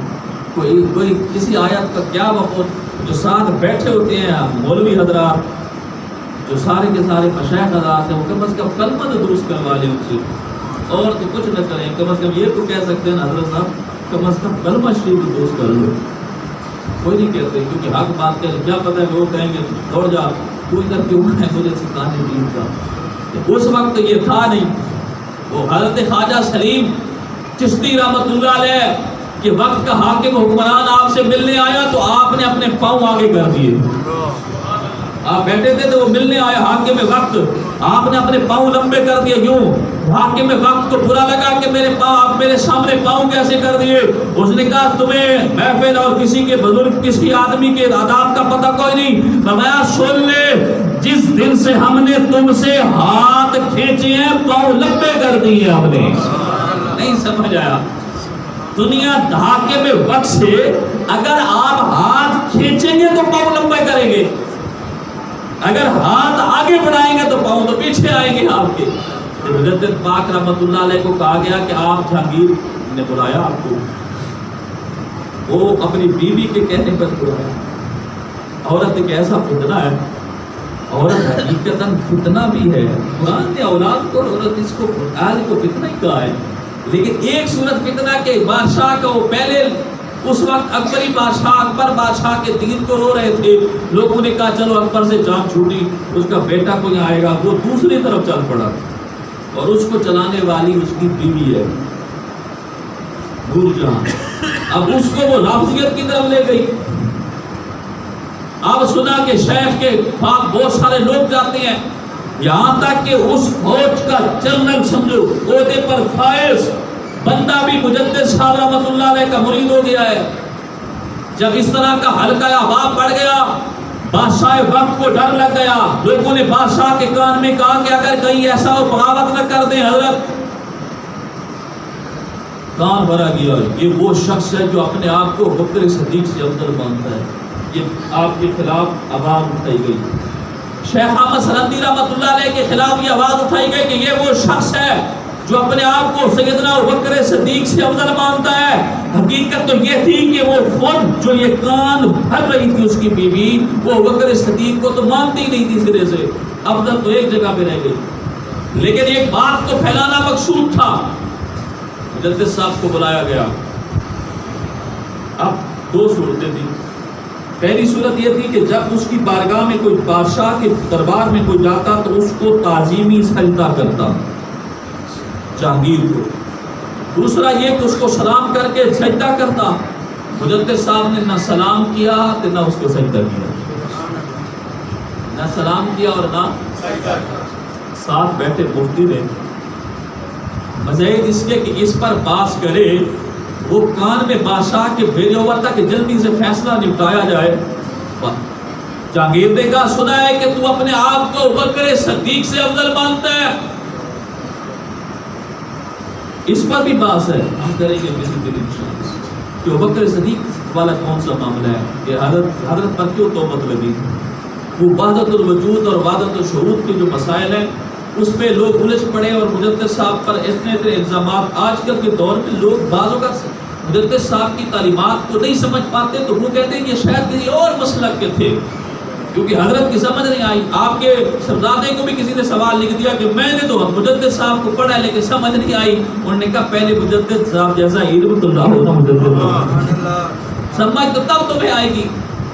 کوئی کسی آیت کا کیا وقت جو ساتھ بیٹھے ہوتے ہیں مولوی حضرات، جو سارے کے سارے مشائخ حضرات ہیں، وہ کم از کم کلمہ تو درست کروا لیں ان سے، اور تو کچھ نہ کریں. کم از کم یہ تو کہہ سکتے ہیں حضرت صاحب کم از کم کلمہ شریف درست کر لو. کوئی نہیں کہتے کیونکہ حق بات کر کیا پتہ ہے وہ کہیں گے دوڑ جا تو ادھر کیوں ہے مجھے سکھانے دین کا. اس وقت یہ تھا نہیں. وہ حضرت خواجہ سلیم چشتی رحمۃ اللہ علیہ کہ وقت کا حاکم حکمران آپ سے ملنے آیا تو آپ نے اپنے پاؤں آگے کر دیے. آپ بیٹھے تھے تو وہ ملنے آیا حاکم وقت، آپ نے اپنے پاؤں لمبے کر دیے. یوں حاکم وقت کو برا لگا کہ میرے پاؤں آپ میرے سامنے پاؤں کیسے کر دیے. اس نے کہا تمہیں محفل اور کسی کے بزرگ کسی آدمی کے آداب کا پتہ کوئی نہیں. فرمایا سن لے، جس دن سے ہم نے تم سے ہاتھ کھینچے ہیں پاؤں لمبے کر دیے ہم نے. نہیں سمجھ آیا؟ دنیا حاکم وقت سے اگر آپ ہاتھ کھینچیں گے تو پاؤں لمبے کریں گے، اگر ہاتھ آگے بڑھائیں گے تو پاؤں تو پیچھے آئیں گے آپ کے. مجدد پاک رحمۃ اللہ علیہ کو کہا گیا کہ آپ جہانگیر نے بلایا آپ کو، وہ اپنی بیوی کے کہنے پر بلایا. عورت ایک ایسا فتنہ ہے، عورت حقیقتاً فتنہ بھی ہے. قرآن نے اولاد کو عورت اس کو آج کو فتنہ ہی کہا ہے. لیکن ایک صورت فتنہ کے بادشاہ کا وہ پہلے اس وقت اکبری بادشاہ اکبر بادشاہ کے دین کو رو رہے تھے. لوگوں نے کہا چلو اکبر سے جان چھوٹی، اس کا بیٹا کوئی آئے گا. وہ دوسری طرف چل پڑا اور اس کو چلانے والی اس کی بیوی ہے نور جہاں. اب اس کو وہ رافضیت کی طرف لے گئی. اب سنا کہ شیخ کے پاس بہت سارے لوگ جاتے ہیں، یہاں تک کہ اس فوج کا جنرل سمجھو عہدے پر فائز بندہ بھی مجدد صاحب رحمۃ اللہ علیہ کا مرید ہو گیا ہے. جب اس طرح کا حلقہ احباب بڑھ گیا، بادشاہ وقت کو ڈر لگ گیا. لوگوں نے بادشاہ کے کان میں کہا کہ اگر کہیں ایسا ہو بغاوت نہ کر دیں حضرت. کان بھرا گیا. یہ وہ شخص ہے جو اپنے آپ کو بکر صدیق سے افضل مانتا ہے. یہ آپ کے خلاف آواز اٹھائی گئی. شیخ احمد سرندی رحمۃ اللہ علیہ کے خلاف یہ آواز اٹھائی گئی کہ یہ وہ شخص ہے جو اپنے آپ کو سیدنا ابوبکر صدیق سے افضل مانتا ہے. حقیقت تو یہ تھی کہ وہ خود جو یہ کان بھر رہی تھی اس کی بیوی، وہ ابوبکر صدیق کو تو مانتی ہی نہیں تھی سرے سے. افضل تو ایک جگہ پہ رہ گئی. لیکن ایک بات کو پھیلانا مقصود تھا. مجدد صاحب کو بلایا گیا. اب دو صورتیں تھیں. پہلی صورت یہ تھی کہ جب اس کی بارگاہ میں کوئی بادشاہ کے دربار میں کوئی جاتا تو اس کو تعظیمی سجدہ کرتا جہانگیر کو. دوسرا یہ کہ اس کو سلام کر کے سجدہ کرتا. مجدد صاحب نے نہ سلام کیا تو نہ اس کو سجدہ کیا، نہ سلام کیا اور نہ ساتھ بیٹھے مفتی نے مزید اس کے کہ اس پر باس کرے وہ کان میں بادشاہ کے بھیجے ہوا تھا کہ جلدی سے فیصلہ نپٹایا جائے. جہانگیر نے کہا سنا ہے کہ تو اپنے آپ کو ابوبکر صدیق سے افضل مانتا ہے. اس پر بھی باس ہے، ہم کریں گے کسی دن انشاءاللہ کہ ابوبکر صدیق والا کون سا معاملہ ہے کہ حضرت پر کیوں توبت لگی. وہ وحدت الوجود اور وحدت الشہود کے جو مسائل ہیں اس پہ لوگ الجھ پڑے اور مجدد صاحب پر اتنے الزامات. آج کل کے دور میں لوگ بعضوں کا مجدد صاحب کی تعلیمات کو نہیں سمجھ پاتے تو وہ کہتے ہیں کہ شاید کسی اور مسلک کے تھے کیونکہ حضرت کی سمجھ نہیں آئی. آپ کے صاحبزادے کو بھی کسی نے سوال لکھ دیا کہ میں نے تو مجدد صاحب کو پڑھا لیکن سمجھ نہیں آئی. انہوں نے کہا پہلے مجدد صاحب جیسا علم تو نہ ہونا مجدد سمجھ تو تب تمہیں آئے گی.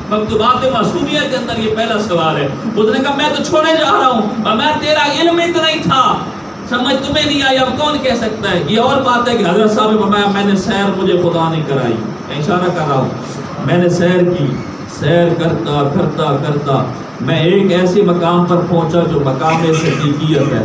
مکتوبات معصومیت کے اندر یہ پہلا سوال ہے. اس نے کہا میں تو چھوڑے جا رہا ہوں اور میں تیرا علم اتنا ہی تھا سمجھ تمہیں نہیں آئی. اب کون کہہ سکتا ہے. یہ اور بات ہے کہ حضرت صاحب نے فرمایا میں نے سیر مجھے خدا نہیں کرائی. میں اشارہ کر رہا ہوں میں نے سیر کی. سیر کرتا کرتا کرتا میں ایک ایسے مقام پر پہنچا جو مقام صدیقیت ہے.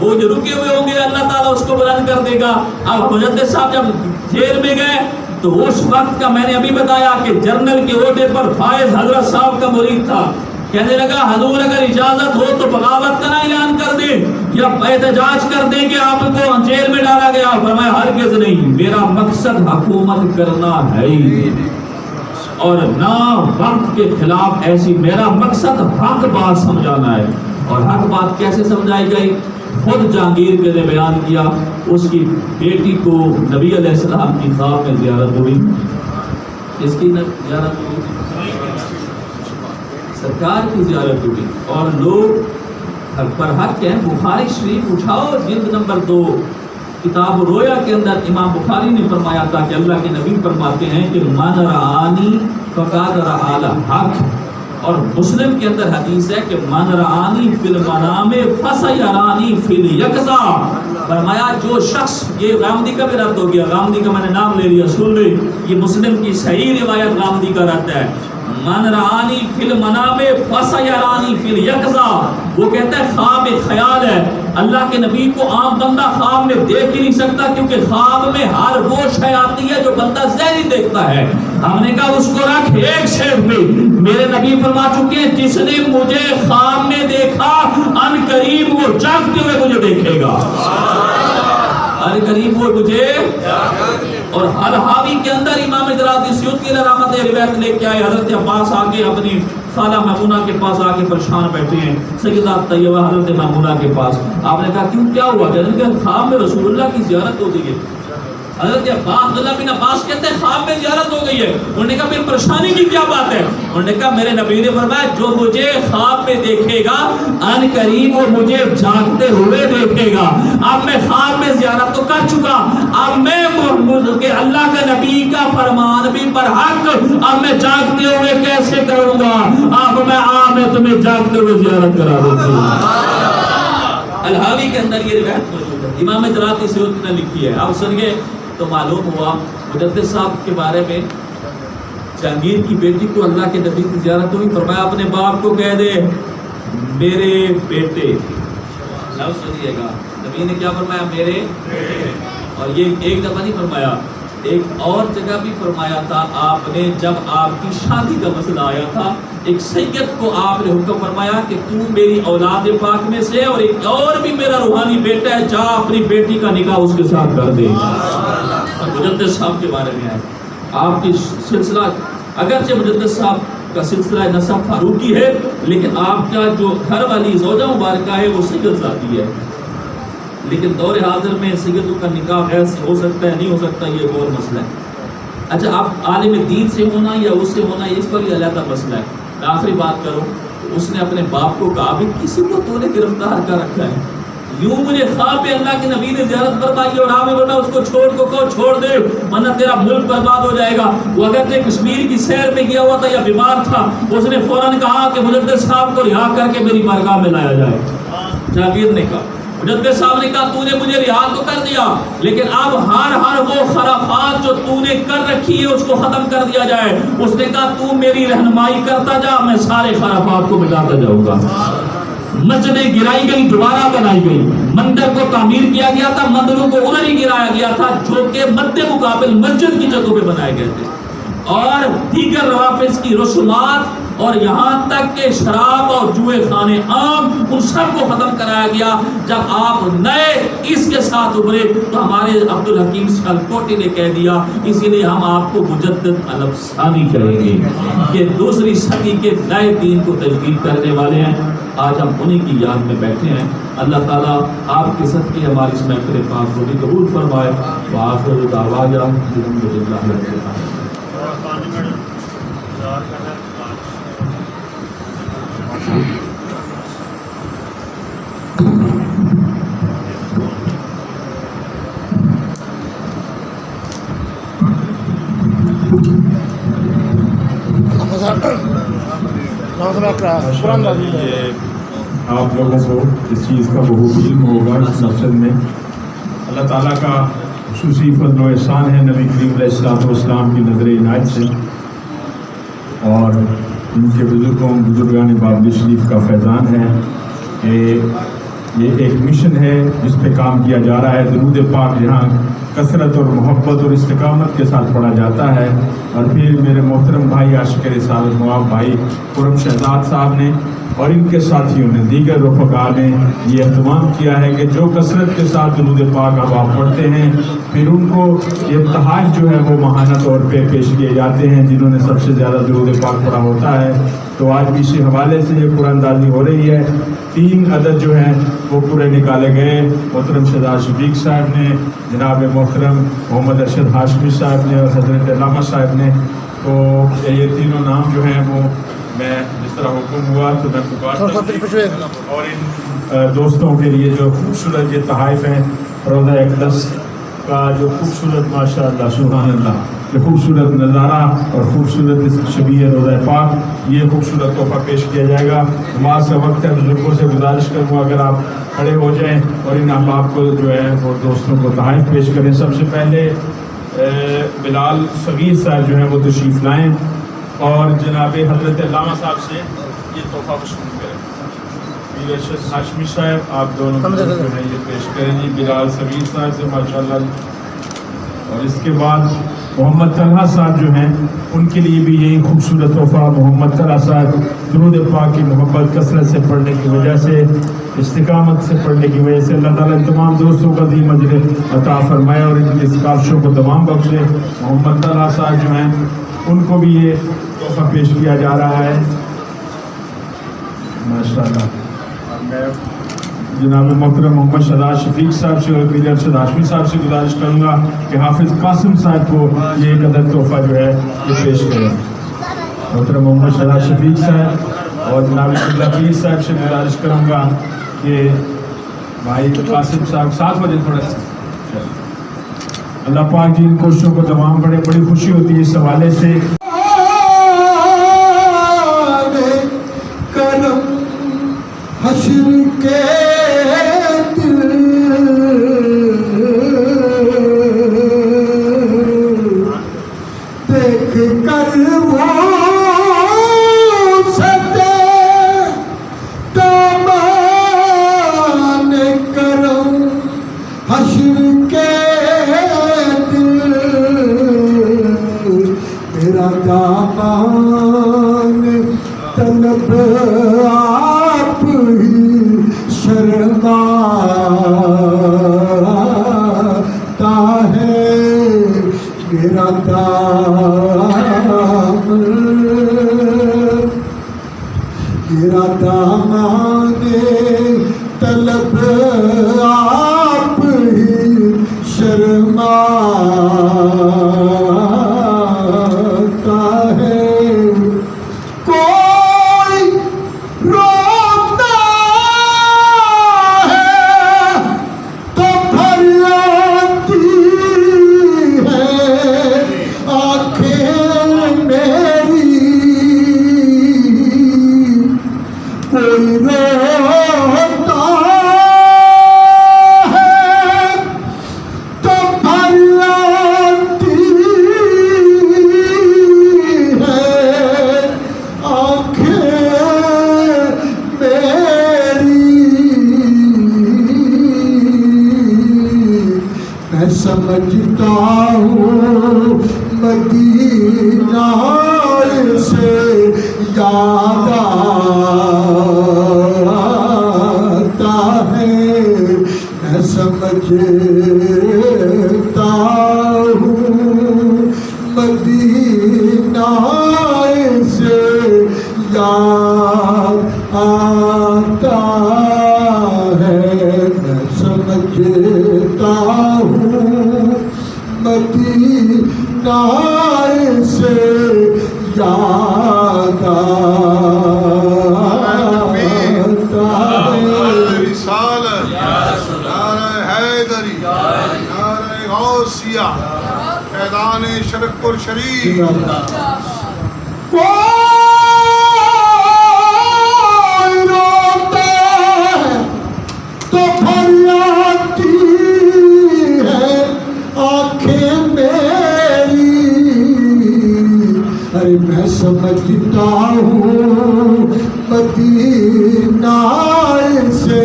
وہ جو رکے ہوئے ہوں گے اللہ تعالیٰ اس کو بلند کر دے گا. اب مجدد صاحب جب جیل میں گئے تو اس وقت کا میں نے ابھی بتایا کہ جنرل کے عہدے پر فائز حضرت صاحب کا مرید تھا. کہنے لگا حضور اگر اجازت ہو تو بغاوت کا نہ اعلان کر دیں یا احتجاج کر دیں کہ آپ کو جیل میں ڈالا گیا. فرمایا ہرگز نہیں, میرا مقصد حکومت کرنا ہے ہی اور نہ وقت کے خلاف ایسی, میرا مقصد حق بات سمجھانا ہے. اور حق بات کیسے سمجھائی گئی؟ خود جہانگیر کے نے بیان کیا, اس کی بیٹی کو نبی علیہ السلام کی خواب میں زیارت ہوئی. اس کی زیارت ہوئی, سرکار کی زیارت ہوئی, اور لوگ حق پر حق ہیں. بخاری شریف اٹھاؤ جلد نمبر 2 کتاب رویا کے اندر امام بخاری نے فرمایا تھا کہ اللہ کے نبی فرماتے ہیں کہ من رآنی فقد رآ الحق, اور مسلم کے اندر حدیث ہے کہ من رآنی فی المنام فسیرانی فی الیقظہ. فرمایا جو شخص, یہ غامدی کا بھی رد ہو گیا, غامدی کا میں نے نام لے لیا, سن لے, یہ مسلم کی صحیح روایت غامدی کا رد ہے. من رآنی فی المنام فسیرانی فی الیقظہ, وہ کہتا ہے خواب ایک خیال ہے. اللہ کے نبی کو عام بندہ خواب میں دیکھ ہی نہیں سکتا, کیونکہ خواب میں ہر وہ شے آتی ہے جو بندہ ذہنی دیکھتا ہے. ہم نے کہا اس کو رکھ ایک شیف میں. میرے نبی فرما چکے ہیں جس نے مجھے خواب میں دیکھا ان قریب وہ جاگتے ہوئے مجھے دیکھے گا, ان قریب وہ مجھے. اور ہر حاوی کے اندر امام جلالی سیوطی رحمۃ روایت لے کے آئے, حضرت عباس آگے اپنی خالہ میمونہ کے پاس آ کے پریشان بیٹھے ہیں, سیدہ طیبہ حضرت میمونہ کے پاس. آپ نے کہا کیوں, کیا ہوا؟ کہتے ہیں خواب میں رسول اللہ کی زیارت ہو گئی ہے. حضرت عبداللہ بن عباس کہتے ہیں خواب میں زیارت ہو گئی ہے. انہوں نے کہا پھر پریشانی کی کیا بات ہے؟ انہوں نے کہا میرے نبی نے فرمایا جو مجھے خواب میں دیکھے گا ان قریب وہ مجھے جاگتے ہوئے دیکھے گا. اب میں خواب میں زیارت تو کر چکا, اب میں کہ اللہ کا نبی کا فرمان بھی برحق, اب میں جاگتے ہوئے کیسے کروں گا؟ اب میں تمہیں جاگتے ہوئے زیارت کرا دیتی ہوں. الحاوی کے اندر یہ روایت موجود ہے, امام جلالی سیوطی نے لکھی ہے. آپ سنیے تو معلوم ہوا مجدد صاحب کے بارے میں, جہانگیر کی بیٹی کو اللہ کے نبی کی زیارت ہوئی. فرمایا اپنے باپ کو کہہ دے میرے بیٹے. لفظ سنیے گا, نبی نے کیا فرمایا؟ میرے. اور یہ ایک دفعہ نہیں فرمایا, ایک اور جگہ بھی فرمایا تھا آپ نے, جب آپ کی شادی کا مسئلہ آیا تھا. ایک سید کو آپ نے حکم فرمایا کہ تو میری اولاد پاک میں سے, اور ایک اور بھی میرا روحانی بیٹا ہے, جا اپنی بیٹی کا نکاح اس کے ساتھ کر دے. اور مجدد صاحب کے بارے میں ہے آپ کی سلسلہ, اگرچہ مجدد صاحب کا سلسلہ نسب فاروقی ہے, لیکن آپ کا جو گھر والی زوجہ مبارکہ ہے وہ سید ذاتی ہے. لیکن دور حاضر میں سیدوں کا نکاح غیر سے ہو سکتا ہے نہیں ہو سکتا, یہ ایک اور مسئلہ ہے. اچھا آپ عالم دین سے ہونا یا اس سے ہونا, اس پر یہ علیحدہ مسئلہ ہے. میں آخری بات کروں, اس نے اپنے باپ کو کہا بھی کسی کو تو نے گرفتار کر رکھا ہے, یوں مجھے خواب میں اللہ کے نبی نے زیارت فرمائی اور آپ نے بولا اس کو چھوڑ دے ورنہ تیرا ملک برباد ہو جائے گا. وہ اگر کشمیر کی سیر میں گیا ہوا تھا یا بیمار تھا, اس نے فوراً کہا کہ مجدد صاحب کو رہا کر کے میری بارگاہ میں لایا جائے. جہانگیر نے کہا, مجدد صاحب نے کہا تو نے مجھے رہا تو کر دیا, لیکن اب ہر وہ خرافات جو تو نے کر رکھی ہے اس کو ختم کر دیا جائے. اس نے کہا تو میری رہنمائی کرتا جا, میں سارے خرافات کو مٹاتا جاؤں گا. مسجدیں گرائی گئی, دوبارہ بنائی گئی. مندر کو تعمیر کیا گیا تھا, مندروں کو ادھر ہی گرایا گیا تھا جو کہ مد مقابل مسجد کی جگہوں پہ بنائے گئے تھے. اور دیگر روافظ کی رسومات اور یہاں تک کہ شراب اور جوئے خانے عام, ان سب کو ختم کرایا گیا. جب آپ نئے اس کے ساتھ ابھرے تو ہمارے عبدالحکیم سیالکوٹی نے کہہ دیا, اسی لیے ہم آپ کو مجدد الف ثانی کہیں گے. یہ دوسری صدی کے نئے دین کو تجدید کرنے والے ہیں. آج ہم انہی کی یاد میں بیٹھے ہیں. اللہ تعالیٰ آپ کے صدقے ہماری اس محفل پاک کو بھی قبول فرمائے. وآخر دعوانا الحمدللہ رب العالمین. آپ لوگوں کو اس چیز کا بہت علم ہوگا اس مقصد میں. اللہ تعالیٰ کا خصوصی فضل و احسان ہے نبی کریم علیہ الصلوۃ والسلام کی نظر عنایت سے, اور ان کے بزرگان بابلی شریف کا فیضان ہے کہ یہ ایک مشن ہے جس پہ کام کیا جا رہا ہے. درود پاک یہاں کثرت اور محبت اور استقامت کے ساتھ پڑھا جاتا ہے. اور پھر میرے محترم بھائی عاشق رسالت مواب بھائی قرب شہزاد صاحب نے اور ان کے ساتھیوں نے دیگر رفقا نے یہ اہتمام کیا ہے کہ جو کثرت کے ساتھ درود پاک اب آپ پڑھتے ہیں پھر ان کو یہ تحائف جو ہے وہ ماہانہ طور پہ پیش کیے جاتے ہیں جنہوں نے سب سے زیادہ درود پاک پڑھا ہوتا ہے. تو آج بھی اسی حوالے سے یہ قرآن اندازی ہو رہی ہے. 3 عدد جو ہیں وہ پورے نکالے گئے. محترم شہزاد شفیق صاحب نے, جناب محترم محمد ارشد ہاشمی صاحب نے اور حضرت علامہ صاحب نے. تو یہ تینوں نام جو ہیں وہ میں جس طرح حکم ہوا تو میں پکارتا ہوں اور ان دوستوں کے لیے جو خوبصورت یہ تحائف ہیں روضہ اقدس کا جو خوبصورت ماشاء اللہ سبحان اللہ یہ خوبصورت نظارہ اور خوبصورت شبیہ روضہ پاک یہ خوبصورت تحفہ پیش کیا جائے گا. نماز کا وقت ہے. بزرگوں سے گزارش کروں گا اگر آپ کھڑے ہو جائیں اور ان احباب کو جو ہے وہ دوستوں کو تحائف پیش کریں. سب سے پہلے بلال صغیر صاحب جو ہیں وہ تشریف لائیں اور جناب حضرت علامہ صاحب سے یہ تحفہ وصول کریں. پیر ارشد ہاشمی صاحب آپ دونوں جو ہے یہ پیش کریں جی بلال صغیر صاحب سے ماشاءاللہ. اور اس کے بعد محمد طلحہ صاحب جو ہیں ان کے لیے بھی یہی خوبصورت تحفہ. محمد طلحہ صاحب درود پاک کی محبت کثرت سے پڑھنے کی وجہ سے استقامت سے پڑھنے کی وجہ سے اللہ تعالیٰ ان تمام دوستوں کا عظیم اجر عطا فرمائے اور ان کی کاوشوں کو تمام بخشے. محمد طلحہ صاحب جو ہیں ان کو بھی یہ تحفہ پیش کیا جا رہا ہے ماشاءاللہ. میں جناب محترم محمد شہزاد شفیق صاحب سے اور پیر ارشد ہاشمی صاحب سے گزارش کروں گا کہ حافظ قاسم صاحب کو یہ ایک عدد تحفہ جو ہے یہ پیش کریں. محترم محمد شہزاد شفیق صاحب اور جناب عبداللہ پیر صاحب سے گزارش کروں گا کہ بھائی قاسم صاحب 7 بجے تھوڑا سا اللہ پاک جی ان کوششوں کو تمام بڑی خوشی ہوتی ہے اس حوالے سے. حشر کے دل دیکھ کر وہ سدے دامان کرم حشر کے دل میرا دامان طلب آپ ہی شرماتا ہے میرا دامان طلب آپ ہی شرماتا ہے. سمجھتا ہوں مدینہ سے یاد آتا ہے. میں سمجھتا ہوں مدینہ سے یاد آتا ہے. میں سمجھتا ہوں مدینہ سے یاد آتا ہے. رسالت نعرہ حیدری نعرہ غوثیہ فیضان شرف پور شریف. میں سمجھتا ہوں مدینہ سے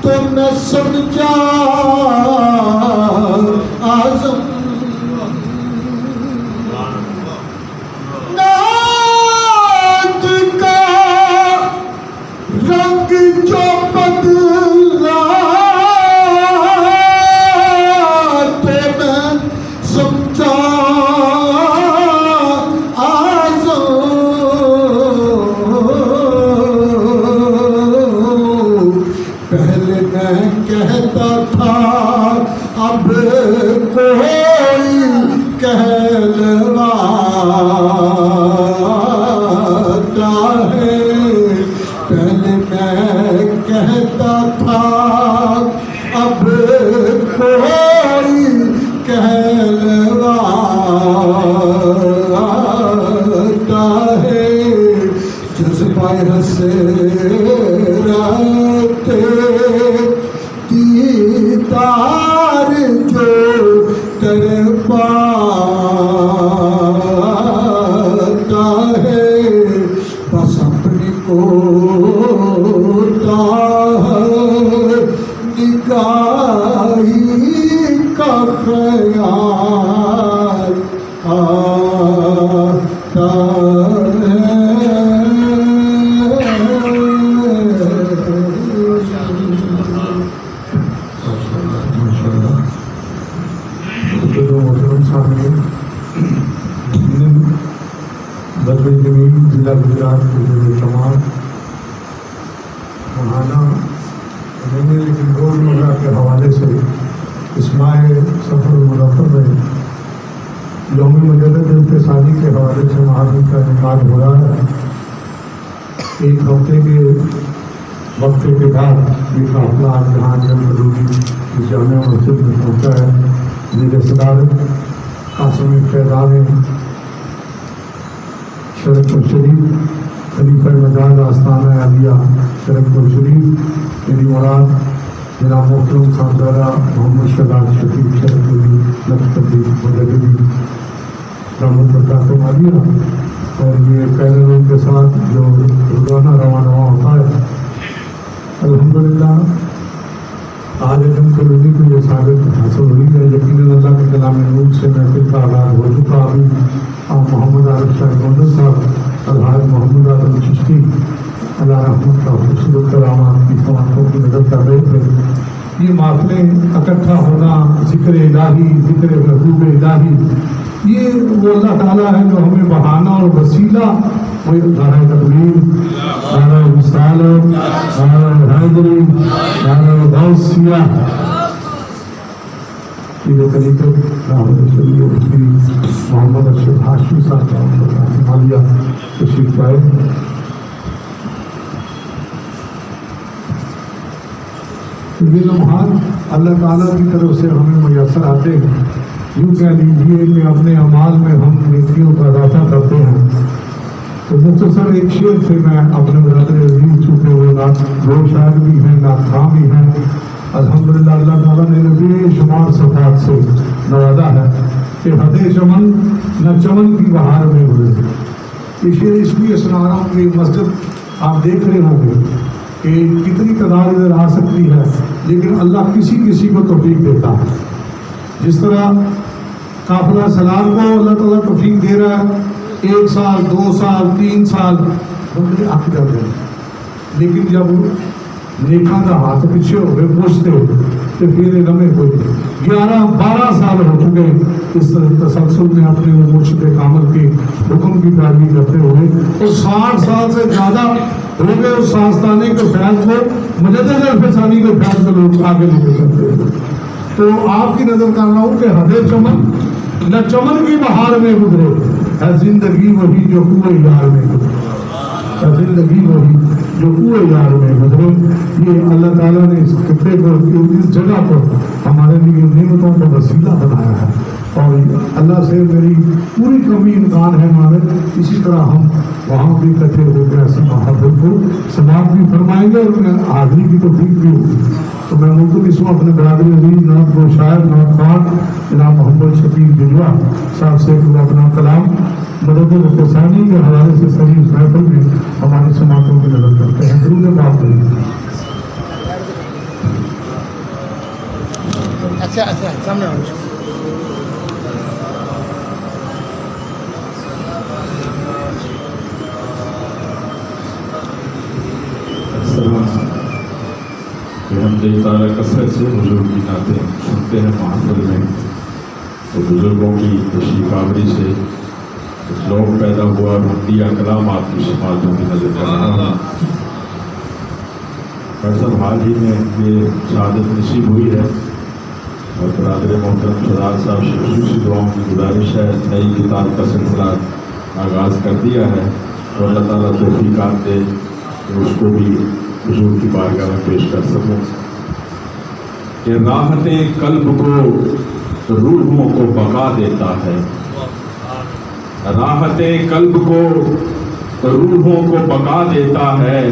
تو میں سمجھا آزم نعت کا رنگ جو بدلا تو میں سمجھا پہلے میں کہتا تھا اب کوئی کہلواتا ہے پہلے میں کہتا تھا اب کوئی کہلواتا ہے جذبہ حسرت دیدار جو تڑپاتا ہے بس اپنی کوتاہ نگاہی کا خیال آتا ضلع گجرات کے جو تمام ماہانہ نہیں ہے لیکن روزمرہ کے حوالے سے اس ماہ سفر المظفر میں یوم مجدد انتصاری کے حوالے سے محافل کا انعقاد ہو رہا ہے. ایک ہفتے کے وقفے کے بعد یہ قافلہ آج جہاں جم ضروری جامعہ مسجد میں پہنچا ہے. زیر صدارت قاسم فیضان شرکپور شریف خلیفہ مجاز آستانہ عالیہ شرکپور شریف میری مراد جناب محترم خاندارہ محمد شہزاد شفیق شرکپوری لکھپتی مددی رحمت برکاتہ عالیہ اور یہ پینلوں کے ساتھ جو روزانہ روانہ ہوتا ہے. الحمدللہ آج علم کالونی کو یہ سعادت حاصل ہوئی ہے. یقیناً اللہ کے کلام نور سے محفل کا آغاز ہو چکا. ابھی محمد عارف شاہ گوندر صاحب الحاج محمد اعظم چشتی اللہ رحمت کا خوبصورت کرامات کی سماعتوں کی نظر کر رہے تھے. یہ محفلیں اکٹھا ہونا ذکر الہی ذکر محبوب الہی یہ وہ اللہ تعالیٰ ہے جو ہمیں بہانہ اور وسیلہ وہی نعرہ تکبیر نعرہ رسالت نعرہ حیدری نعرہ غوثیہ یہ طریقے راہل شریف محمد ارشد ہاشمی صاحب کا مالیہ تشریف لائے. یہ لمحات اللہ تعالیٰ کی طرف سے ہمیں میسر آتے ہیں. یوں کہہ لیجیے کہ اپنے اعمال میں ہم نیکیوں کا اضافہ کرتے ہیں. تو مختصر ایک شعر سے میں اپنے برادر عزیز چونکہ وہ دو شاعر بھی ہیں ناکام بھی ہیں الحمدللہ اللہ تعالیٰ نے بے شمار صفات سے نوازا ہے کہ ہدے چمن نہ چمن کی بہار میں گزرے. یہ شعر اس لیے سنا رہا ہوں کہ مسجد آپ دیکھ رہے ہوں گے کہ کتنی تعداد ادھر آ سکتی ہے لیکن اللہ کسی کسی کو توفیق دیتا ہے. جس طرح قافلہ سلام کو اللہ تعالیٰ توفیق دے رہا ہے 1 سال 2 سال 3 سال بندے آپ جاتے ہیں لیکن جب نیکاں کا ہاتھ پیچھے ہو گئے پوچھتے ہو تو پھر لمحے کوئی 11-12 سال ہو چکے اس تسلسل میں اپنے مرشد کامل کے حکم کی پیروی کرتے ہوئے اور 60 سال سے زیادہ ہو گئے اس ساستانے کے فیض کو مجدد الفسانی کے فیض کو لوگ آگے لے کے چلتے ہیں. تو آپ کی نظر کر رہا ہوں کہ ہدے چمن نہ چمن کی بہار میں گزرے ہے زندگی وہی جو کوئے یار میں گزرے ہے زندگی وہی جو کوئے یار میں گزرے. یہ اللہ تعالیٰ نے اس خطے کو اس جگہ پر ہمارے لیے نعمتوں کا وسیلہ بنایا ہے اور اللہ سے میری پوری کمی امکان ہے مالک اسی طرح ہم وہاں بھی اکٹھے ہو کے ایسی محبت کو سماعت بھی فرمائیں گے اور حاضری کی توفیق بھی ہوگی. تو میں ملتمس ہوں اپنے برادر عزیز نعت گو شاعر نعت خواں جناب محمد شفیق جلوہ صاحب سے وہ اپنا کلام مدد الفسانی کے حوالے سے صحیح اس محفل میں ہماری سماعتوں کی نظر کرتے ہیں. درود پاک اچھا اچھا سامنے آؤ. الحمد تعالیٰ کثرت سے حضور کی نعتیں سنتے ہیں محفل میں، تو بزرگوں کی تشریف آوری سے لوگ پیدا ہوا اور حمدیہ کلام آپ کی سماعتوں کی نظر کر رہا ہوں. صاحب حال ہی میں یہ شہادت نصیب ہوئی ہے اور برادر محترم سردار صاحب سے خصوصی دعاؤں کی گزارش ہے. نئی کتاب کا سلسلہ آغاز کر دیا ہے اور اللہ تعالیٰ توفیقات دے کہ اس کو بھی حضور کی بارگاہ میں پیش کر سکوں. کہ راحت قلب کو روحوں کو بقا دیتا ہے، راحت قلب کو روحوں کو بقا دیتا ہے،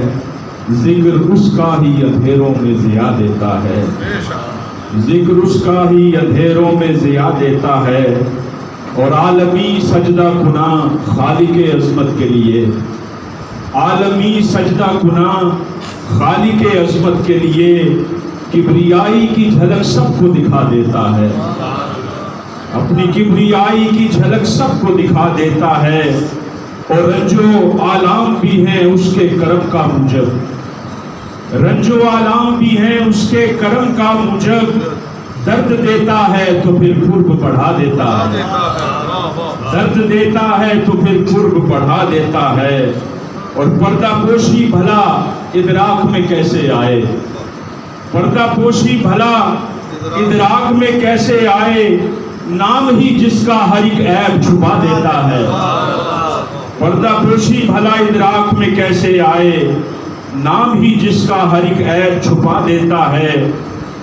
ذکر اس کا ہی اندھیروں میں ضیا دیتا ہے، ذکر اس کا ہی اندھیروں میں ضیا دیتا ہے. اور عالمی سجدہ کنا خالق عظمت کے لیے، عالمی سجدہ کنا خالق عظمت کے لیے کبریائی کی جھلک سب کو دکھا دیتا ہے، اپنی کبریائی کی جھلک سب کو دکھا دیتا ہے. اور رنج و آلام بھی ہیں اس کے کرم کا موجب، رنج و آلام بھی ہیں اس کے کرم کا موجب. درد دیتا ہے تو پھر قرب بڑھا دیتا ہے، درد دیتا ہے تو پھر قرب بڑھا دیتا ہے. اور پردہ پوشی بھلا ادراک میں کیسے آئے، پردہ پوشی بھلا ادراک میں کیسے آئے، نام ہی جس کا ہر ایک عیب چھپا دیتا ہے. پردہ پوشی بھلا ادراک میں کیسے آئے، نام ہی جس کا ہر ایک عیب چھپا دیتا ہے.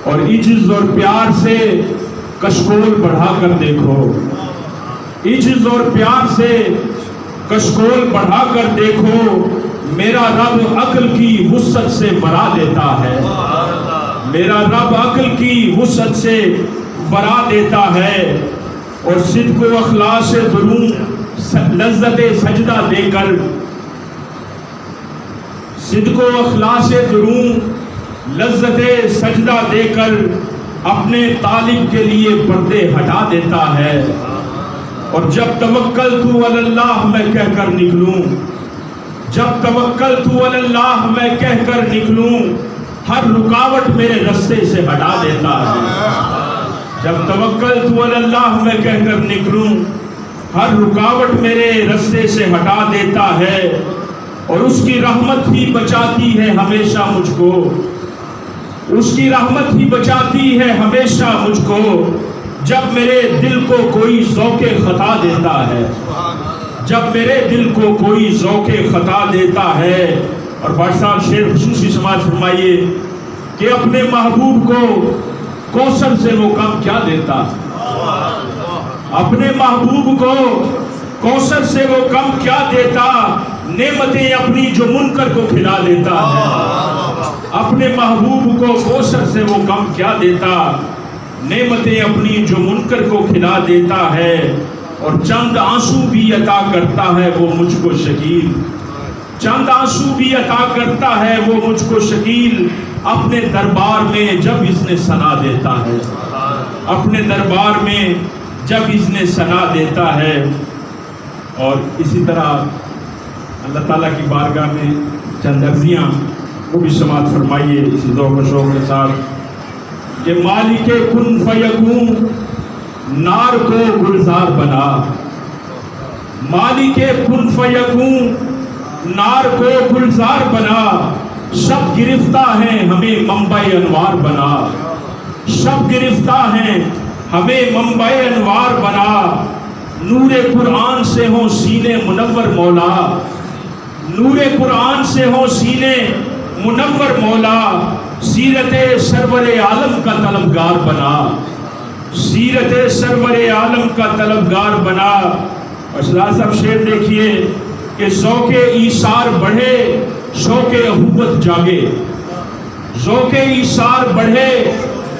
اور عجز اور پیار سے کشکول بڑھا کر دیکھو، عجز اور پیار سے کشکول بڑھا کر دیکھو، میرا رب عقل کی وسعت سے برا دیتا ہے، میرا رب عقل کی وسعت سے برا دیتا ہے. اور صدق و اخلاص درون لذت سجدہ دے کر، صدق و اخلاص درون لذت سجدہ دے کر اپنے طالب کے لیے پردے ہٹا دیتا ہے. اور جب توکلت علی اللہ میں کہہ کر نکلوں، جب توکلت علی اللہ میں کہہ کر نکلوں، ہر رکاوٹ میرے رستے سے ہٹا دیتا ہے. جب توکلت علی اللہ میں کہہ کر نکلوں، ہر رکاوٹ میرے رستے سے ہٹا دیتا ہے. اور اس کی رحمت ہی بچاتی ہے ہمیشہ مجھ کو، اس کی رحمت ہی بچاتی ہے ہمیشہ مجھ کو. جب میرے دل کو کوئی ذوق خطا دیتا ہے، جب میرے دل کو کوئی ذوق خطا دیتا ہے. اور بھائی صاحب شعر خصوصی سماعت فرمائیے کہ اپنے محبوب کو کوثر سے وہ کم کیا دیتا، اپنے محبوب کو کوثر سے وہ کم کیا دیتا، نعمتیں اپنی جو منکر کو کھلا دیتا ہے. اپنے محبوب کو کوثر سے وہ کم کیا دیتا، نعمتیں اپنی جو منکر کو کھلا دیتا ہے. اور چند آنسو بھی عطا کرتا ہے وہ مجھ کو شکیل، چند آنسو بھی عطا کرتا ہے وہ مجھ کو شکیل. اپنے دربار میں جب اس نے ثنا دیتا ہے، اپنے دربار میں جب اس نے ثنا دیتا ہے. اور اسی طرح اللہ تعالیٰ کی بارگاہ میں چند عرضیاں وہ بھی سماعت فرمائیے اسی ذوق و شوق کے ساتھ کہ مالک کن فیکون نار کو گلزار بنا، مالک کن فیکون نار کو گلزار بنا. شب گرفتہ ہیں ہمیں منبع انوار بنا، شب گرفتہ ہیں ہمیں منبع انوار بنا. نور قرآن سے ہوں سینے منور مولا، نور قرآن سے ہوں سینے منور مولا. سیرت سرور عالم کا طلبگار بنا، سیرت سرور عالم کا طلبگار بنا. اور سردار صاحب شعر دیکھیے کہ ذوق ایثار بڑھے شوق اخوت جاگے، ذوق ایثار بڑھے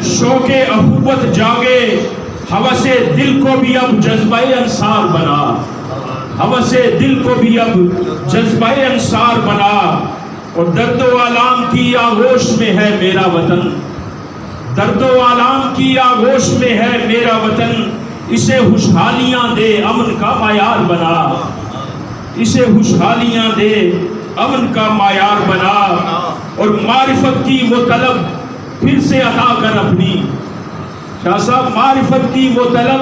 شوق اخوت جاگے. ہوس دل کو بھی اب جذبہ انصار بنا، ہوس دل کو بھی اب جذبہ انصار بنا. اور درد و آلام کی آغوش میں ہے میرا وطن، درد و آلام کی آغوش میں ہے میرا وطن، اسے خوشحالیاں دے امن کا معیار بنا، اسے خوشحالیاں دے امن کا معیار بنا، اور معرفت کی وہ طلب پھر سے عطا کر اپنی، شاہ صاحب معرفت کی وہ طلب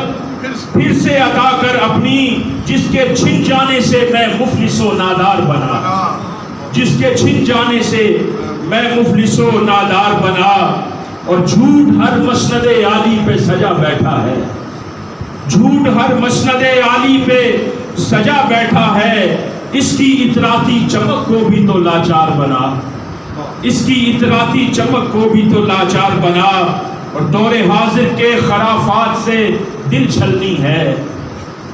پھر سے عطا کر اپنی، جس کے چھن جانے سے میں مفلس و نادار بنا، جس کے چھن جانے سے میں مفلس و نادار بنا، اور جھوٹ ہر مسند عالی پہ سجا بیٹھا ہے، جھوٹ ہر مسند عالی پہ سجا بیٹھا ہے، اس کی اطراتی چمک کو بھی تو لاچار بنا، اس کی اطراتی چمک کو بھی تو لاچار بنا، اور دور حاضر کے خرافات سے دل چھلنی ہے،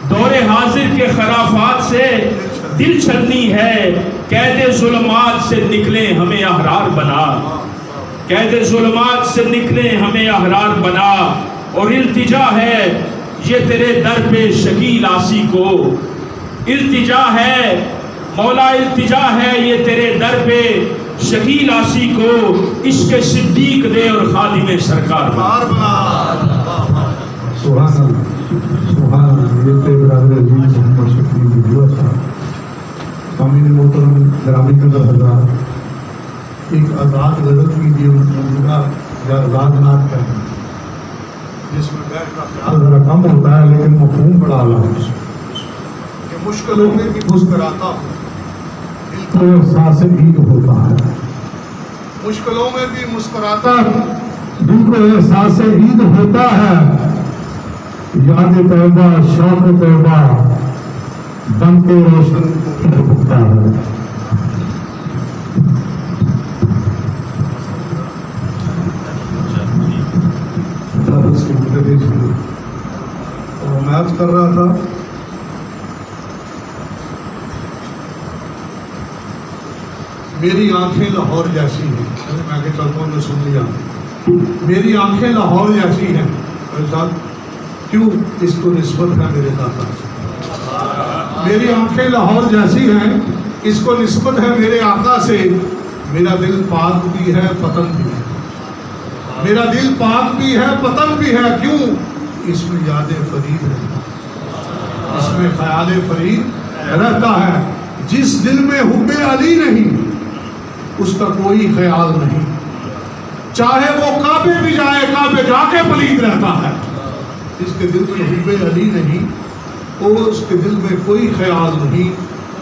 دور حاضر کے خرافات سے دل چھلنی ہے، قید ظلمات سے نکلے ہمیں احرار بنا، قید ظلمات سے نکلے ہمیں احرار بنا، اور التجا ہے یہ تیرے در پہ شکیل آسی کو، التجا ہے مولا، التجا ہے یہ تیرے در پہ شکیل آسی کو، عشق صدیق دے اور خادم سرکار بنا۔ سبحان اللہ، سبحان اللہ۔ یہ تھے برادر عزیز محمد شفیع ویڈیو صاحب، امین محترم گرامی قدر حضرات، ایک آزاد غزل کی جو موجودہ یا آزاد نعت ہے، جس میں بیٹھ کا خیال ذرا کم ہوتا ہے لیکن مفہوم بڑا اعلیٰ ہے۔ کہ مشکلوں میں بھی مسکراتا ہوں، تو احساس عید ہوتا ہے، مشکلوں میں بھی مسکراتا ہوں، دل کو احساس عید ہوتا ہے، یاد طیبہ شوق طیبہ بن کے روشن ہوتا ہے۔ اور میں عرض کر رہا تھا میری آنکھیں لاہور جیسی ہیں، میں کہ چلتا ہوں جو سن لیا، میری آنکھیں لاہور جیسی ہیں، کیوں اس کو نسبت ہے میرے داتا سے، میری آنکھیں لاہور جیسی ہیں، اس کو نسبت ہے میرے آقا سے، میرا دل پاک بھی ہے پتن بھی ہے، میرا دل پاک بھی ہے پتن بھی ہے، کیوں اس میں یاد فرید رہتا، اس میں خیال فرید رہتا ہے، جس دل میں حب علی نہیں اس کا کوئی خیال نہیں، چاہے وہ کعبے بھی جائے کعبے جا کے پلید رہتا ہے، جس کے دل میں حب علی نہیں اور اس کے دل میں کوئی خیال نہیں،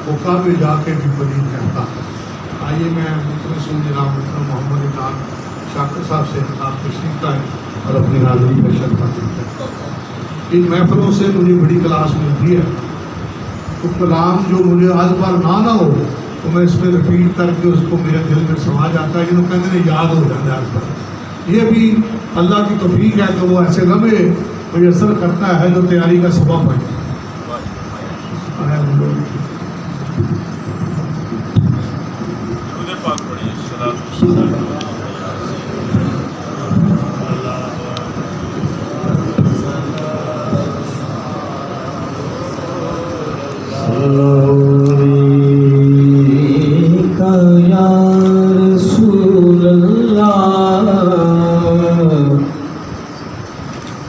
وہ کعبے جا کے بھی پلید رہتا ہے۔ آئیے میں رسول جناب محمد اطاعت شاکر صاحب سے خطاب تشریف لائے اور اپنی حاضری کا شرح کرتے ہیں۔ ان محفلوں سے مجھے بڑی کلاس ملتی ہے، تو کلام جو مجھے آج بار نہ ہو تو میں اس میں رپیٹ کر کے اس کو میرے دل میں سما جاتا ہے، جنہوں کہتے ہیں یاد ہو جاتا ہے آج بار۔ یہ بھی اللہ کی توفیق ہے کہ وہ ایسے لمحے میسر کرتا ہے جو تیاری کا سبب ہے۔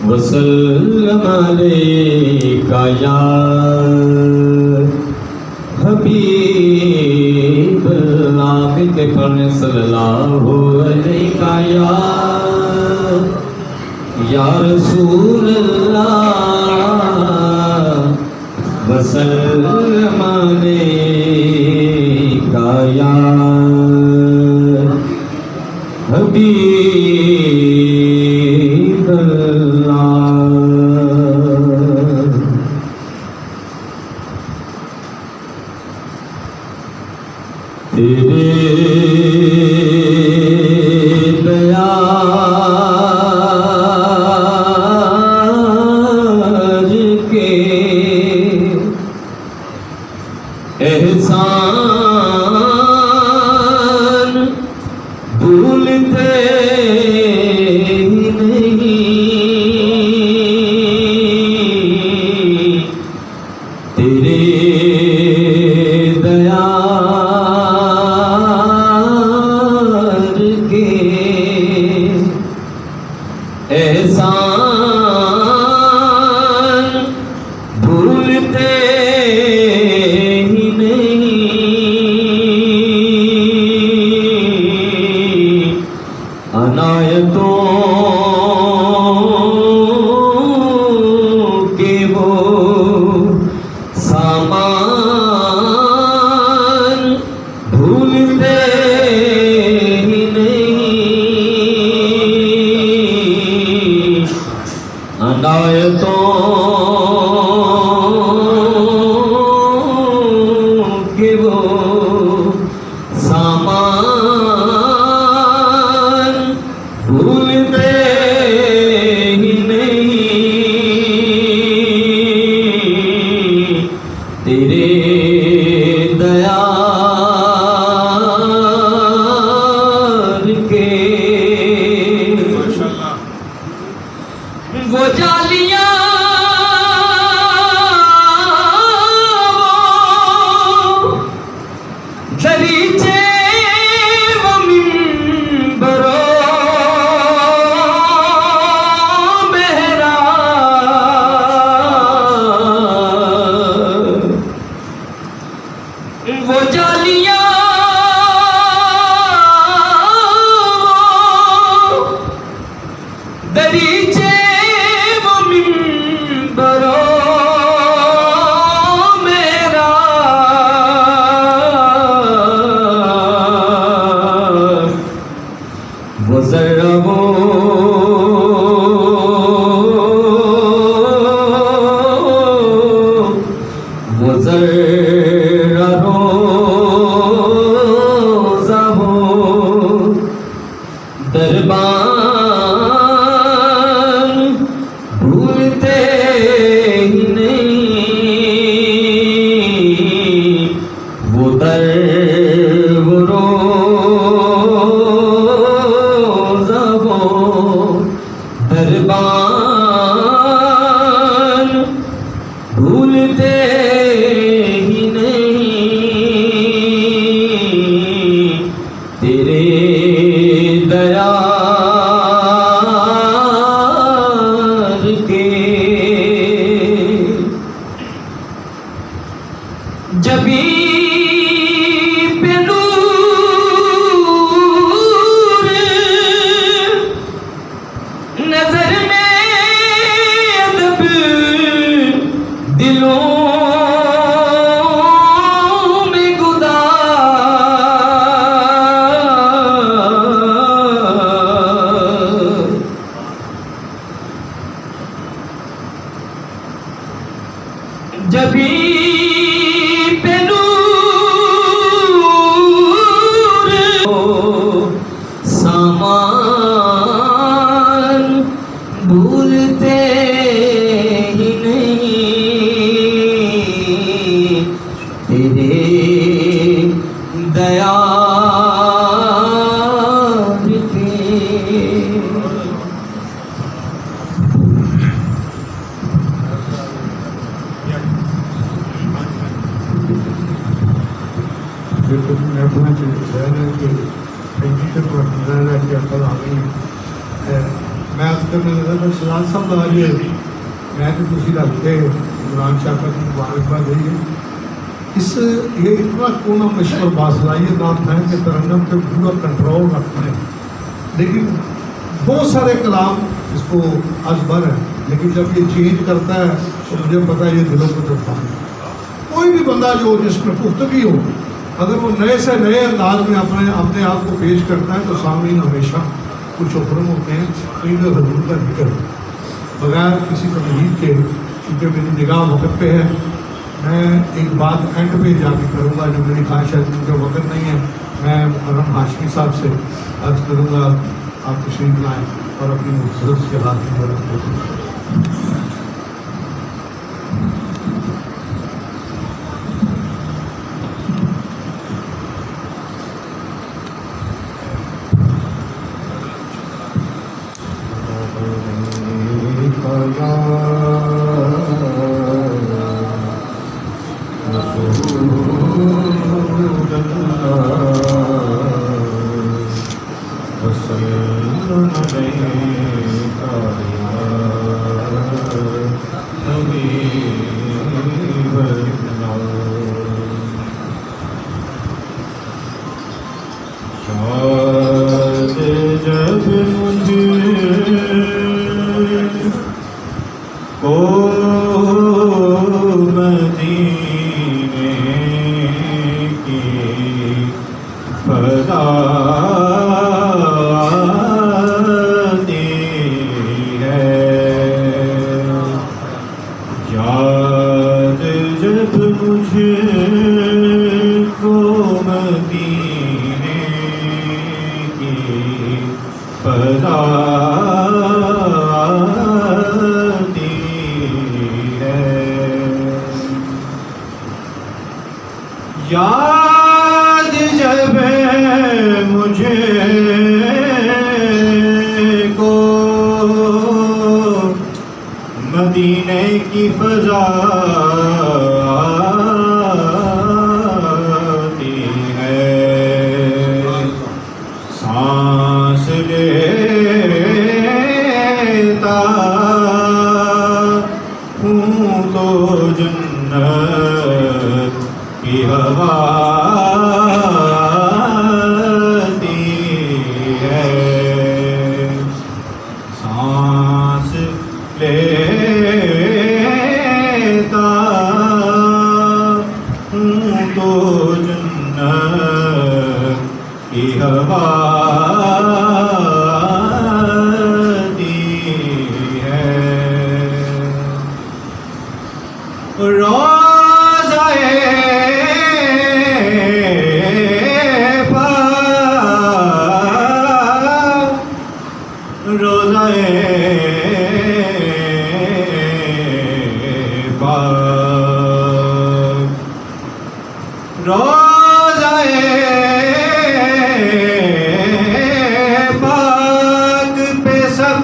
وسلم علیکہ یا حبیب اللہ، کے پڑھنے صلی اللہ علیکہ یا رسول اللہ، وسلم علیکہ یا حبیب اللہ۔ تیرے دیار کے احسان بھولتے ہی نہیں، عنایتوں کے وہ سامان بھولتے ہی نہیں، عنایتوں کے وہ سامان بھولتے ہی نہیں، تیرے دیار کے وہ جالیاں دریچے و منبروں محراب، وہ جالیاں دریچے و منبروں محراب، وہ ذرہ وہ ذرہ روزہ ہو دربان بھولتے ہی نہیں، وہ در وہ روزہ ہو دربان بھولتے ہی نہیں، تیرے دیار کے جبھی پہ نور نظر میں ادب دلوں میں گدار، جبھی پہ نور سامان بھولتے ہی نہیں، تیرے دیار کے محفوظ رہنے کے ایڈیٹر پر رہنا کی عقل آ گئی ہے۔ میں آپ کرنے لگا تھا سلال صاحب آج میں تو تھی رکھتے عمران شاہ کا مبارکباد رہی ہے۔ اس یہ اتنا کونا مشور باصلاحیت نام ہے کہ ترنم پہ پورا کنٹرول رکھتے ہیں، لیکن بہت سارے کلام اس کو ازبر ہے، لیکن جب یہ چینج کرتا ہے تو مجھے پتا ہے یہ دلوں کو چڑھتا ہے۔ کوئی بھی بندہ جو جس میں پختگی ہو، اگر وہ نئے سے نئے انداز میں اپنے آپ کو پیش کرتا ہے تو سامعین ہمیشہ کچھ اکرم ہوتے ہیں۔ عید حضور کا ذکر بغیر کسی تمہید کے، کیونکہ میری نگاہ وقت پہ ہے، میں ایک بات اینڈ پہ جا کے کروں گا جو میری خواہش ہے، کیونکہ وقت نہیں ہے۔ میں محرم ہاشمی صاحب سے عرض کروں گا آپ تشریف لائیں اور اپنی مختصر کے ہاتھ کی مدد کریں۔ وسلم جب مجھے کو مدینے کی فضا آتی ہے، یاد جب مجھے کو مدینے کی فضا آتی ہے، یاد جب مجھے کو مدینے کی فضا آتی ہے، سانس لیتا ہوں تو جنت کی ہوا آتی ہے، سانس لیتا ہوں تو جنت کی ہوا آتی ہے، پاک پہ سب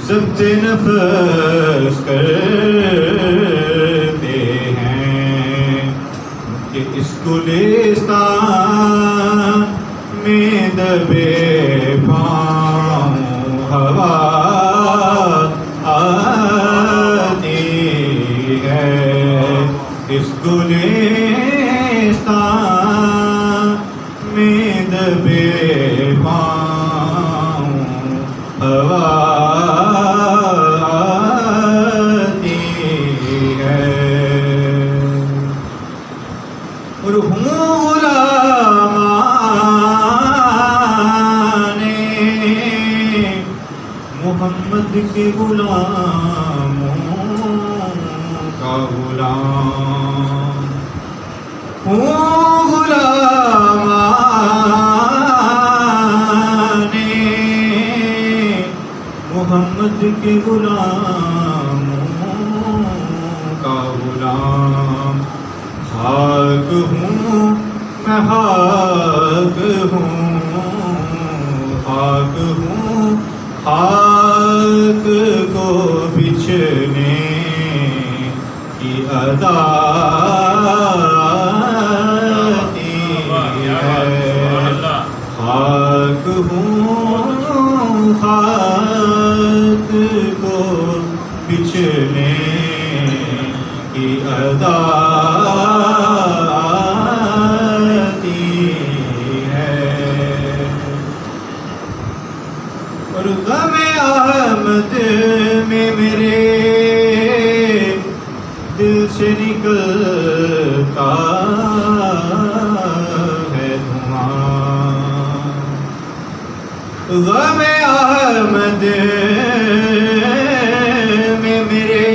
ضبط نفس کرتے ہیں کہ اس گلستان میں دبے پاؤں ہوا آتی ہے، اس گلستان میں دبے پاؤں ہوا آتی ہے، اور ہوں غلامان محمد کے غلاموں کا غلام، ہوں غلامان محمد کے غلاموں کا غلام، خاک ہوں میں خاک ہوں، خاک ہوں خاک کو بچھنے کی ادا آتی ہے، خاک ہوں خاک کو بچھنے کی ادا آتی ہے، اور غم احمد میں میرے دل سے نکلتا ہے دھواں، غم احمد میں میرے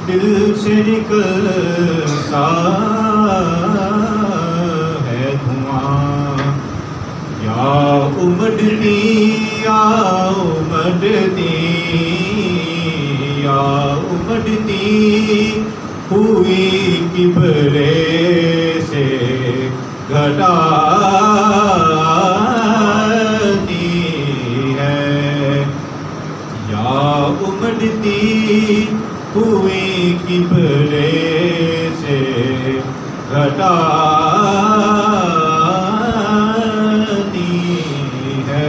دل سے نکلتا ہے دھواں، یا امڑتی یا امڑتی یا امڑتی ہوئی کبرے سے گھٹا آتی ہے، یا امڑتی ہوئی کبرے سے گھٹا آتی ہے،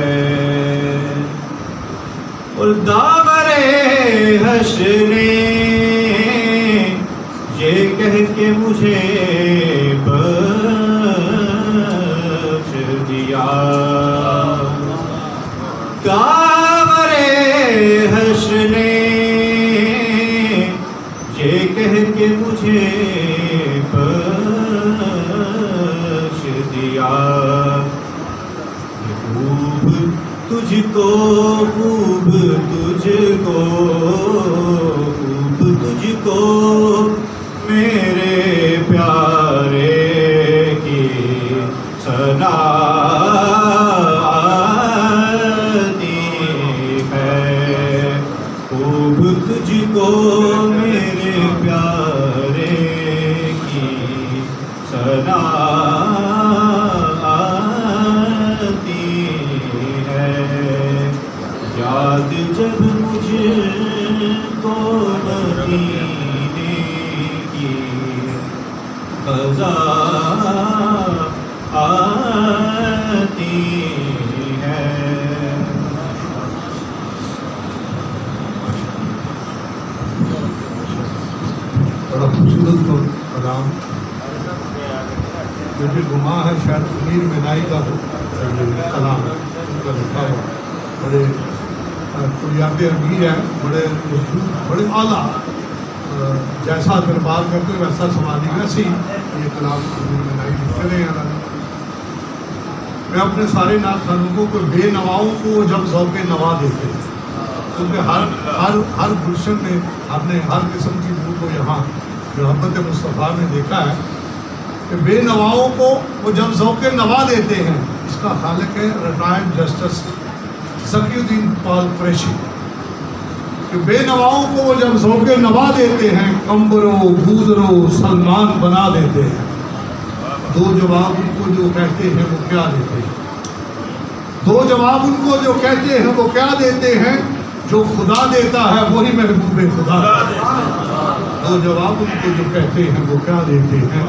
داورے حشر نے یہ کہہ کے مجھے بخش دیا، داورے حشر نے یہ کہہ کے مجھے بخش دیا، خوب تجھ کو، خوب تجھ کو، خوب تجھ کو میرے پیارے کی صنعتی ہے، خوب تجھ کو میرے پیارے کی صنعتی ہے، یاد جب مجھے کو مدینے کی قضا آتی ہے۔ بڑا خوبصورت کلام، مجھے گما ہے شاید امیر منائی کا کلام ان کا لکھا ہوا، بڑے کلیات امیر ہیں، بڑے اعلیٰ، جیسا دربار کرتے ویسا سماجی، ویسے ہی یہ کلام امیر منائی لکھتے رہے ہیں۔ میں اپنے سارے نعت خانوں کو بے نواؤں کو جب ذوق نوا دیتے ہیں، کیونکہ ہر گلشن میں ہم نے ہر قسم کی روح کو یہاں محبت مصطفیٰ میں دیکھا ہے کہ بے نواؤں کو وہ جب ذوق نوا دیتے ہیں، اس کا خالق ہے ریٹائرڈ جسٹس ذکی الدین پال قریشی، کہ بے نواؤں کو وہ جب ذوق نوا دیتے ہیں، کمبرو گوزرو سلمان بنا دیتے ہیں، دو جواب ان کو جو کہتے ہیں وہ کیا دیتے ہیں، دو جواب ان کو جو کہتے ہیں وہ کیا دیتے ہیں، جو خدا دیتا ہے وہی محبوب خدا دیتے ہیں، دو جواب ان کو جو کہتے ہیں وہ کیا دیتے ہیں،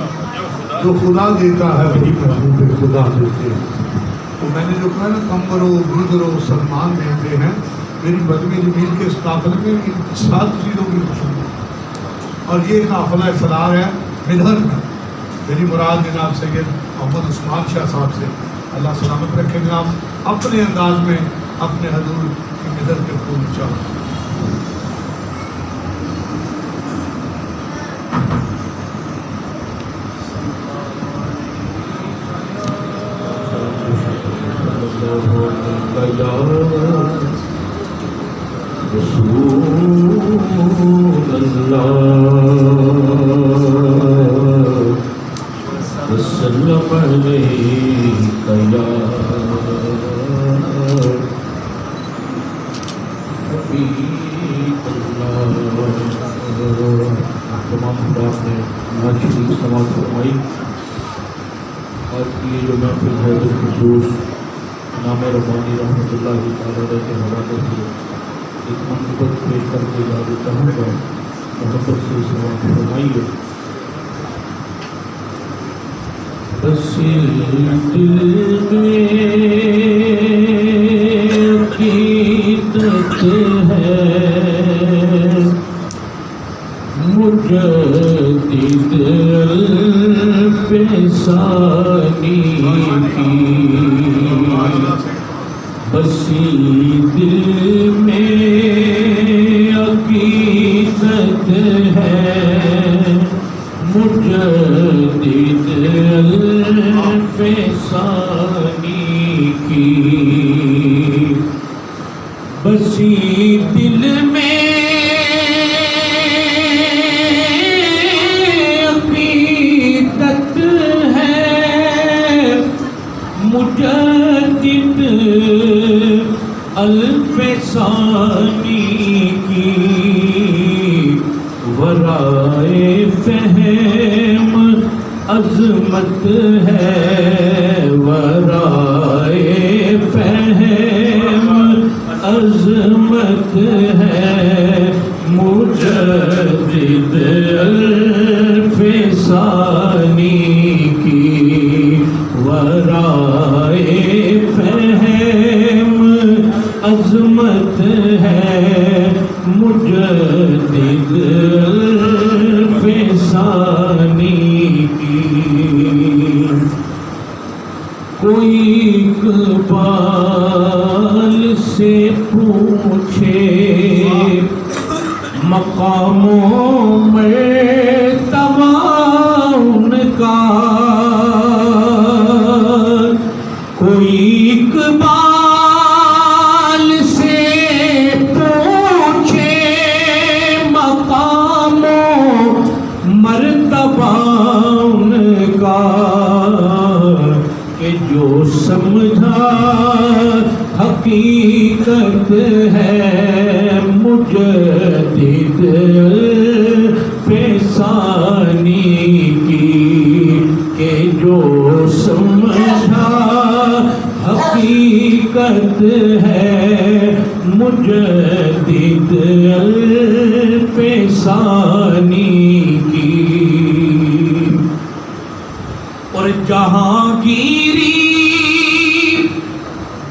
جو خدا دیتا ہے وہی محبوب خدا دیتے ہیں۔ تو میں نے جو کہا نا کمبرو گوزرو سلمان دیتے ہیں، میری بدمی جمیل کے اس قافلے میں ان 7 چیزوں کی خوشبو، اور یہ قافلہ سرار ہے مدھر کا، میری مراد جناب سید محمد عثمان شاہ صاحب سے اللہ سلامت رکھے، جناب اپنے انداز میں اپنے حضور کی مدر کے پھول چاہوں۔ رسول اللہ وسلم علیک یا حبیب اللہ۔ تمام حضرات نے نعت شریف سماعت فرمائی۔ آج کی یہ جو محفل ہے بالخصوص نام ربانی رحمۃ اللہ تعالیٰ علیہ کے حوالے سے ایک منقبت پیش کر کے یاد چاہوں گا، محبت سے سماعت فرمائیے۔ بس دل میں عقیدت ہے مجدد الفسانی کی، بسی دل میں عقیدت ہے مجدد الفسانی کی، بسی دل میں مجدد الفسانی کی، ورائے فہم عظمت ہے، ورائے فہم عظمت ہے، مجدد الفسانی کی، ورائے فہم عظمت ہے مجدد فسانی کی کوئی اقبال سے پوچھے مقاموں میں تمام کا کوئی اقبال سے پوچھے مقاموں مرتبہ ان کا کہ جو سمجھا حقیقت ہے مجدد فسانی کی کہ جو سمجھا حقیقت ہے مجدد فسانی کی اور جہانگیری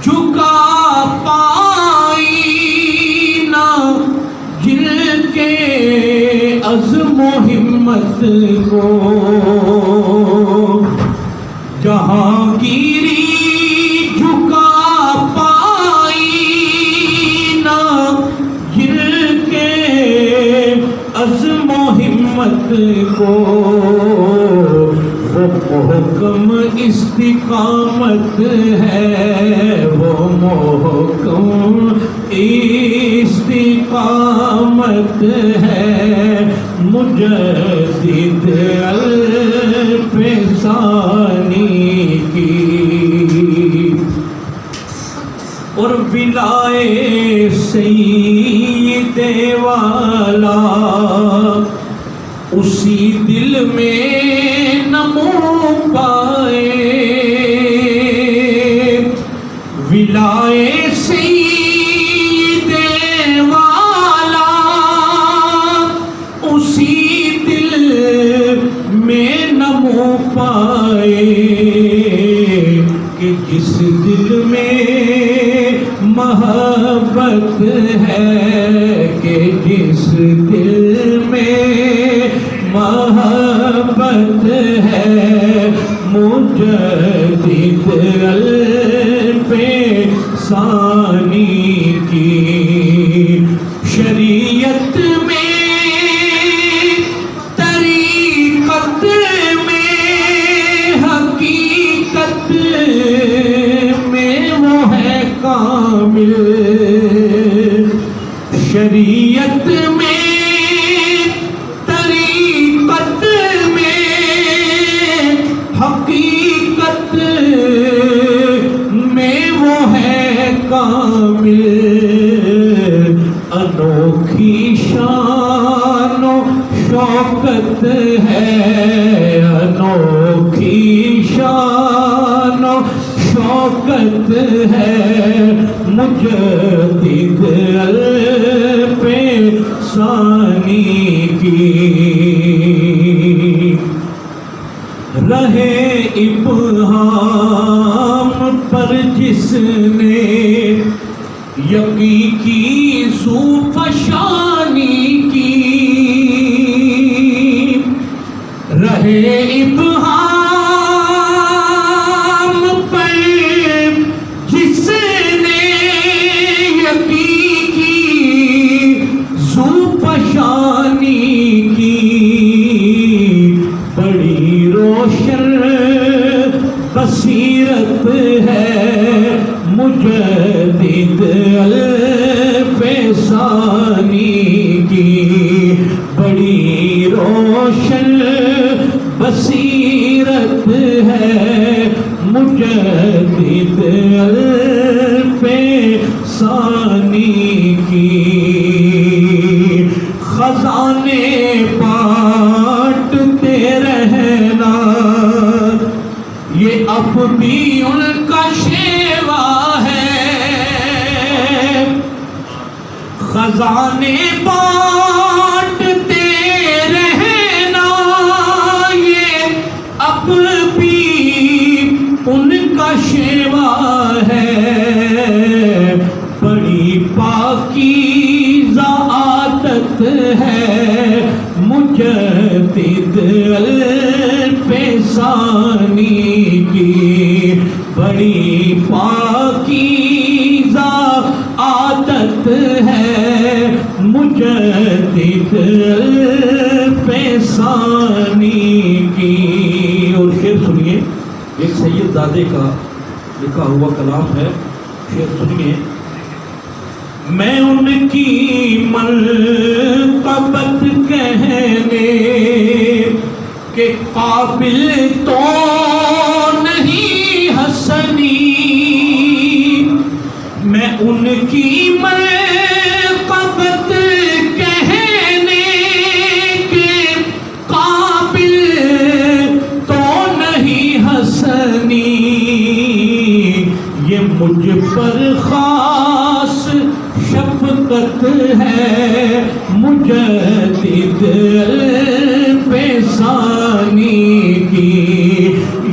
جھکا پائی نہ جن کے عزم و ہمت کو جہانگیری جھکا پائی نہ جن کے عزم و ہمت کو وہ محکم استقامت ہے وہ محکم استقامت ہے مجدد الفسانی کی اور ولائے سید والا اسی دل میں نمو پائے ولائے سید والا اسی دل میں نمو پائے کہ جس دل میں محبت ہے کہ جس دل میں محبت ہے مجدد الفسانی کی شریعت میں طریقت میں حقیقت میں وہ ہے کامل شریعت میں حقیقت میں وہ ہے کامل انوکھی شان و شوکت ہے انوکھی شان و شوکت ہے مجدد الفسانی کی رہے ابہام پر جس نے یقین کی ذوفشانی کی رہے ابہام پر جس نے یقین کی ذوفشانی کی بڑی روشن بصیرت ہے مجدد الفسانی کی بڑی روشن بصیرت ہے مجدد الفسانی کی خزانے بانٹتے رہنا یہ اب بھی ان کا شیوا ہے خزانے بانٹتے رہنا یہ اب بھی ان کا شیوا ہے بڑی فراست ہے مجدد الفسانی کی، بڑی پاکیزہ عادت ہے مجدد الفسانی کی۔ اور شعر سنیے، ایک سید زادے کا لکھا ہوا کلام ہے، شعر سنیے۔ میں ان کی منقبت کہنے کے قابل تو نہیں حسنی، میں ان کی منقبت کہنے کے قابل تو نہیں حسنی، یہ مجھ پر خاص شفقت ہے مجدد الفسانی کی،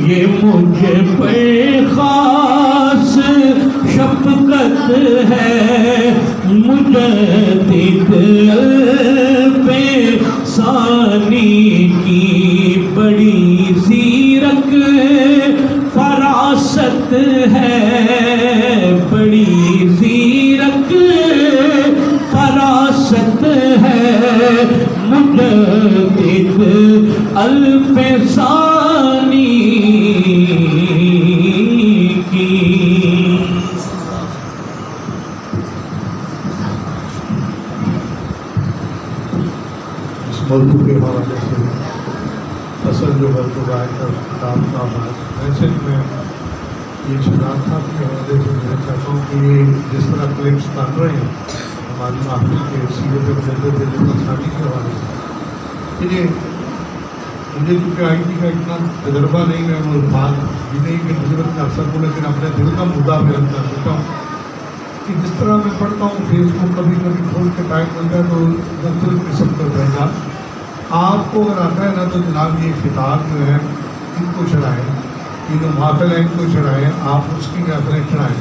یہ مجھ پر خاص شفقت ہے مجدد الفسانی کی، بڑی زیرک فراست ہے، بڑی زیرک فراست ہے مجدد الفسانی کی۔ اس موضوع کے حوالے سے اصل جو مرتبہ کا کتاب کا آغاز ویسے میں یہ شناخت کے حوالے سے میں چاہتا ہوں کہ یہ جس طرح کلپس بن رہے ہیں ہماری محفل کے سیرت مجدد الفسانی کے حوالے سے، مجھے چونکہ آئی ٹی کا اتنا تجربہ نہیں ہے، وہ الفاظ بھی نہیں کہ نظرت کر سکوں، لیکن اپنے دل کا مدعا بیان کر دیتا ہوں کہ جس طرح میں پڑھتا ہوں فیس بک کبھی کبھی کھول کے ٹائم ملتا ہے تو مختلف قسم کا پیغام آپ کو اگر آتا ہے نا تو جناب یہ خطاب جو ہے ان کو چڑھائیں، یہ جو محافل ہیں ان کو چڑھائیں، آپ اس کی محفلیں چڑھائیں،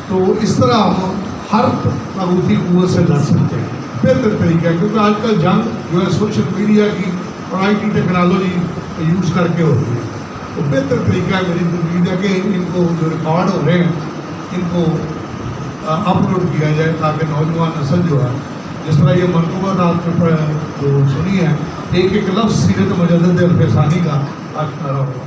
تو اس طرح ہم ہر طاغوتی قوت سے لڑ سکتے ہیں۔ بہتر طریقہ ہے کیونکہ آج کل جنگ جو ہے سوشل میڈیا کی اور آئی ٹی ٹیکنالوجی یوز کر کے ہوتی ہے، تو بہتر طریقہ ہے میری امید ہے کہ ان کو جو ریکارڈ ہو رہے ہیں ان کو اپلوڈ کیا جائے تاکہ نوجوان نسل جو ہے جس طرح یہ منقوبات آپ نے جو سنی ہے ایک ایک لفظ سیرت مجدد الفسانی کا آشکارا ہوا۔